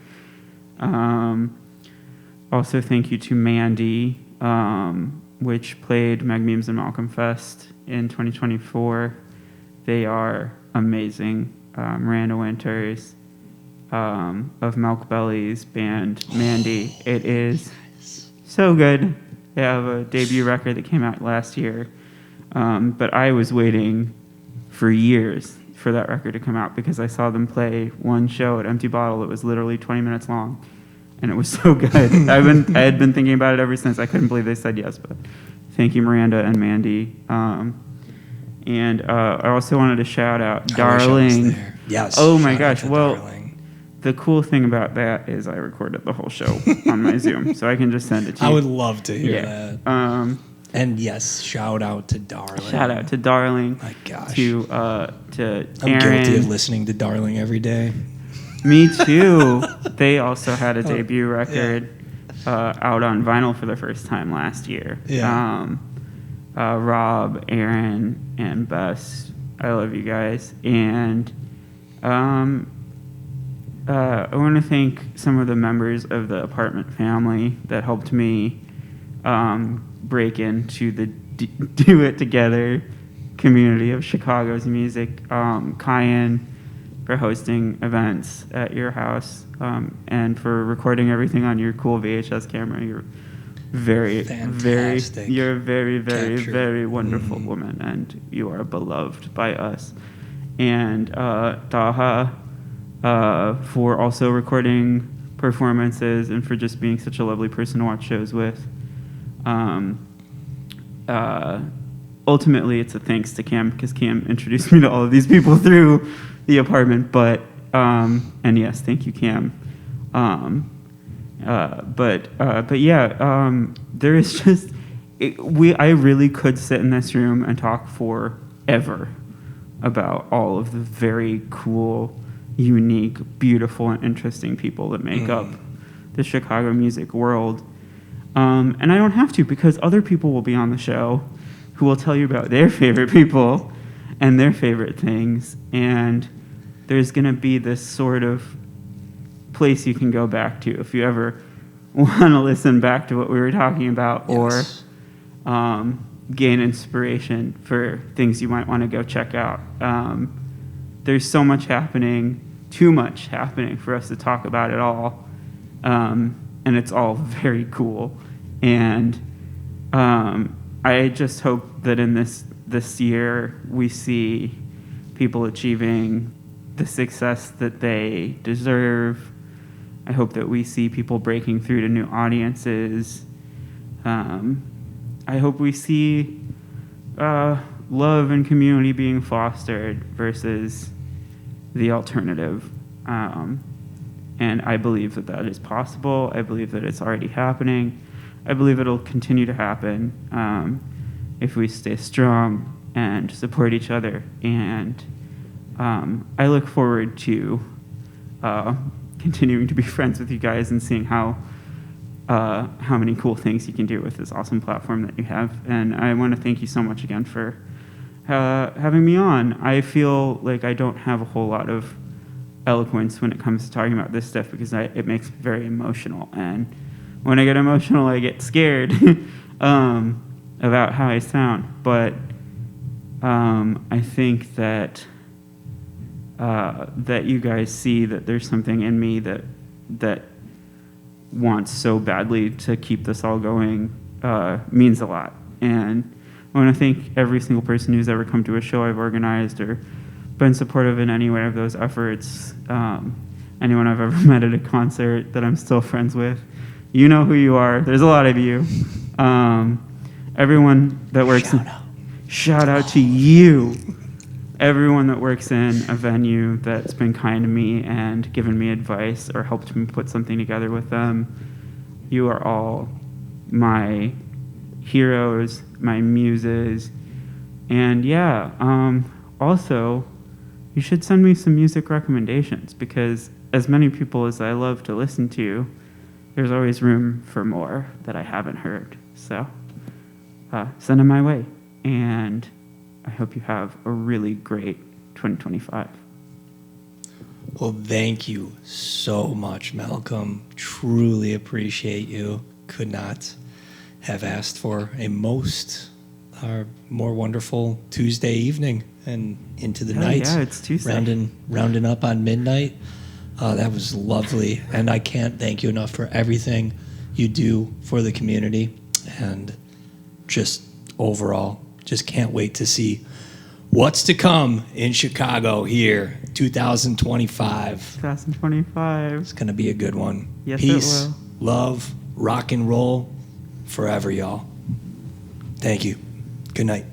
Also, thank you to Mandy, which played Meg Memes and Malcolm Fest in 2024. They are amazing. Miranda Winters of Milk Belly's band Mandy. It is so good. They have a debut record that came out last year. But I was waiting for years for that record to come out because I saw them play one show at Empty Bottle that was literally 20 minutes long, and it was so good. I had been thinking about it ever since. I couldn't believe they said yes, but thank you, Miranda and Mandy. And I also wanted to shout out Darling. Yes. Oh my gosh. Well, Darling. The cool thing about that is I recorded the whole show on my Zoom, so I can just send it to you. I would love to hear that. And yes, shout out to Darling. Shout out to Darling. My gosh. To I'm Aaron. guilty of listening to Darling every day. Me too. They also had a debut record out on vinyl for the first time last year. Yeah. Rob, Aaron, and Bess, I love you guys. And I want to thank some of the members of the apartment family that helped me break into the Do It Together community of Chicago's music. Cayenne for hosting events at your house, and for recording everything on your cool VHS camera. You're Fantastic. You're a very, very, Captured. very wonderful woman, and you are beloved by us. And Taha for also recording performances and for just being such a lovely person to watch shows with. Ultimately, it's a thanks to Cam, because Cam introduced me to all of these people through the apartment. But and yes, thank you, Cam. But yeah, there is just I really could sit in this room and talk forever about all of the very cool, unique, beautiful, and interesting people that make up the Chicago music world. And I don't have to, because other people will be on the show who will tell you about their favorite people and their favorite things. And there's going to be this sort of place you can go back to if you ever want to listen back to what we were talking about, Yes. or gain inspiration for things you might want to go check out. There's so much happening, too much happening for us to talk about it all. And it's all very cool. And I just hope that in this year we see people achieving the success that they deserve. I hope that we see people breaking through to new audiences. I hope we see love and community being fostered versus the alternative. And I believe that that is possible. I believe that it's already happening. I believe it'll continue to happen if we stay strong and support each other. And I look forward to continuing to be friends with you guys and seeing how many cool things you can do with this awesome platform that you have. And I want to thank you so much again for having me on. I feel like I don't have a whole lot of eloquence when it comes to talking about this stuff because it makes me very emotional. And when I get emotional, I get scared about how I sound. But I think that that you guys see that there's something in me that wants so badly to keep this all going means a lot. And I want to thank every single person who's ever come to a show I've organized or been supportive in any way of those efforts. Anyone I've ever met at a concert that I'm still friends with. You know who you are. There's a lot of you. Everyone that works shout out to you. Everyone that works in a venue that's been kind to me and given me advice or helped me put something together with them. You are all my heroes, my muses. And yeah, also, you should send me some music recommendations because as many people as I love to listen to, there's always room for more that I haven't heard. So send them my way. And I hope you have a really great 2025. Well, thank you so much, Malcolm. Truly appreciate you. Could not have asked for a more wonderful Tuesday evening and into the night. Yeah, it's Tuesday. Rounding up on midnight. That was lovely. And I can't thank you enough for everything you do for the community. And just overall, just can't wait to see what's to come in Chicago here, 2025. 2025. It's going to be a good one. Yes, Peace, it will. love, rock and roll forever, y'all. Thank you. Good night.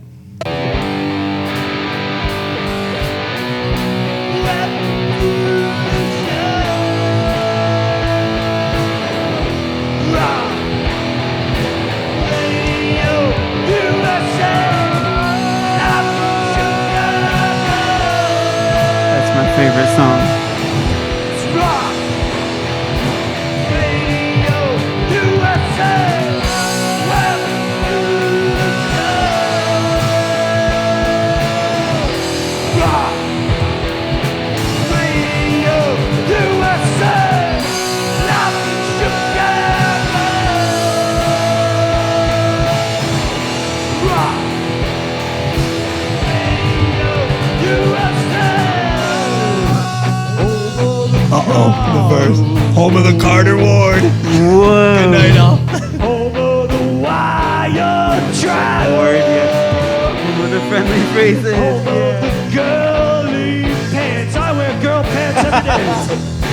That's my favorite song. The verse. Home of the Carter Ward. Whoa. Good night, all. Over the wire track. With the friendly phrases. Over the girly pants. I wear girl pants every day.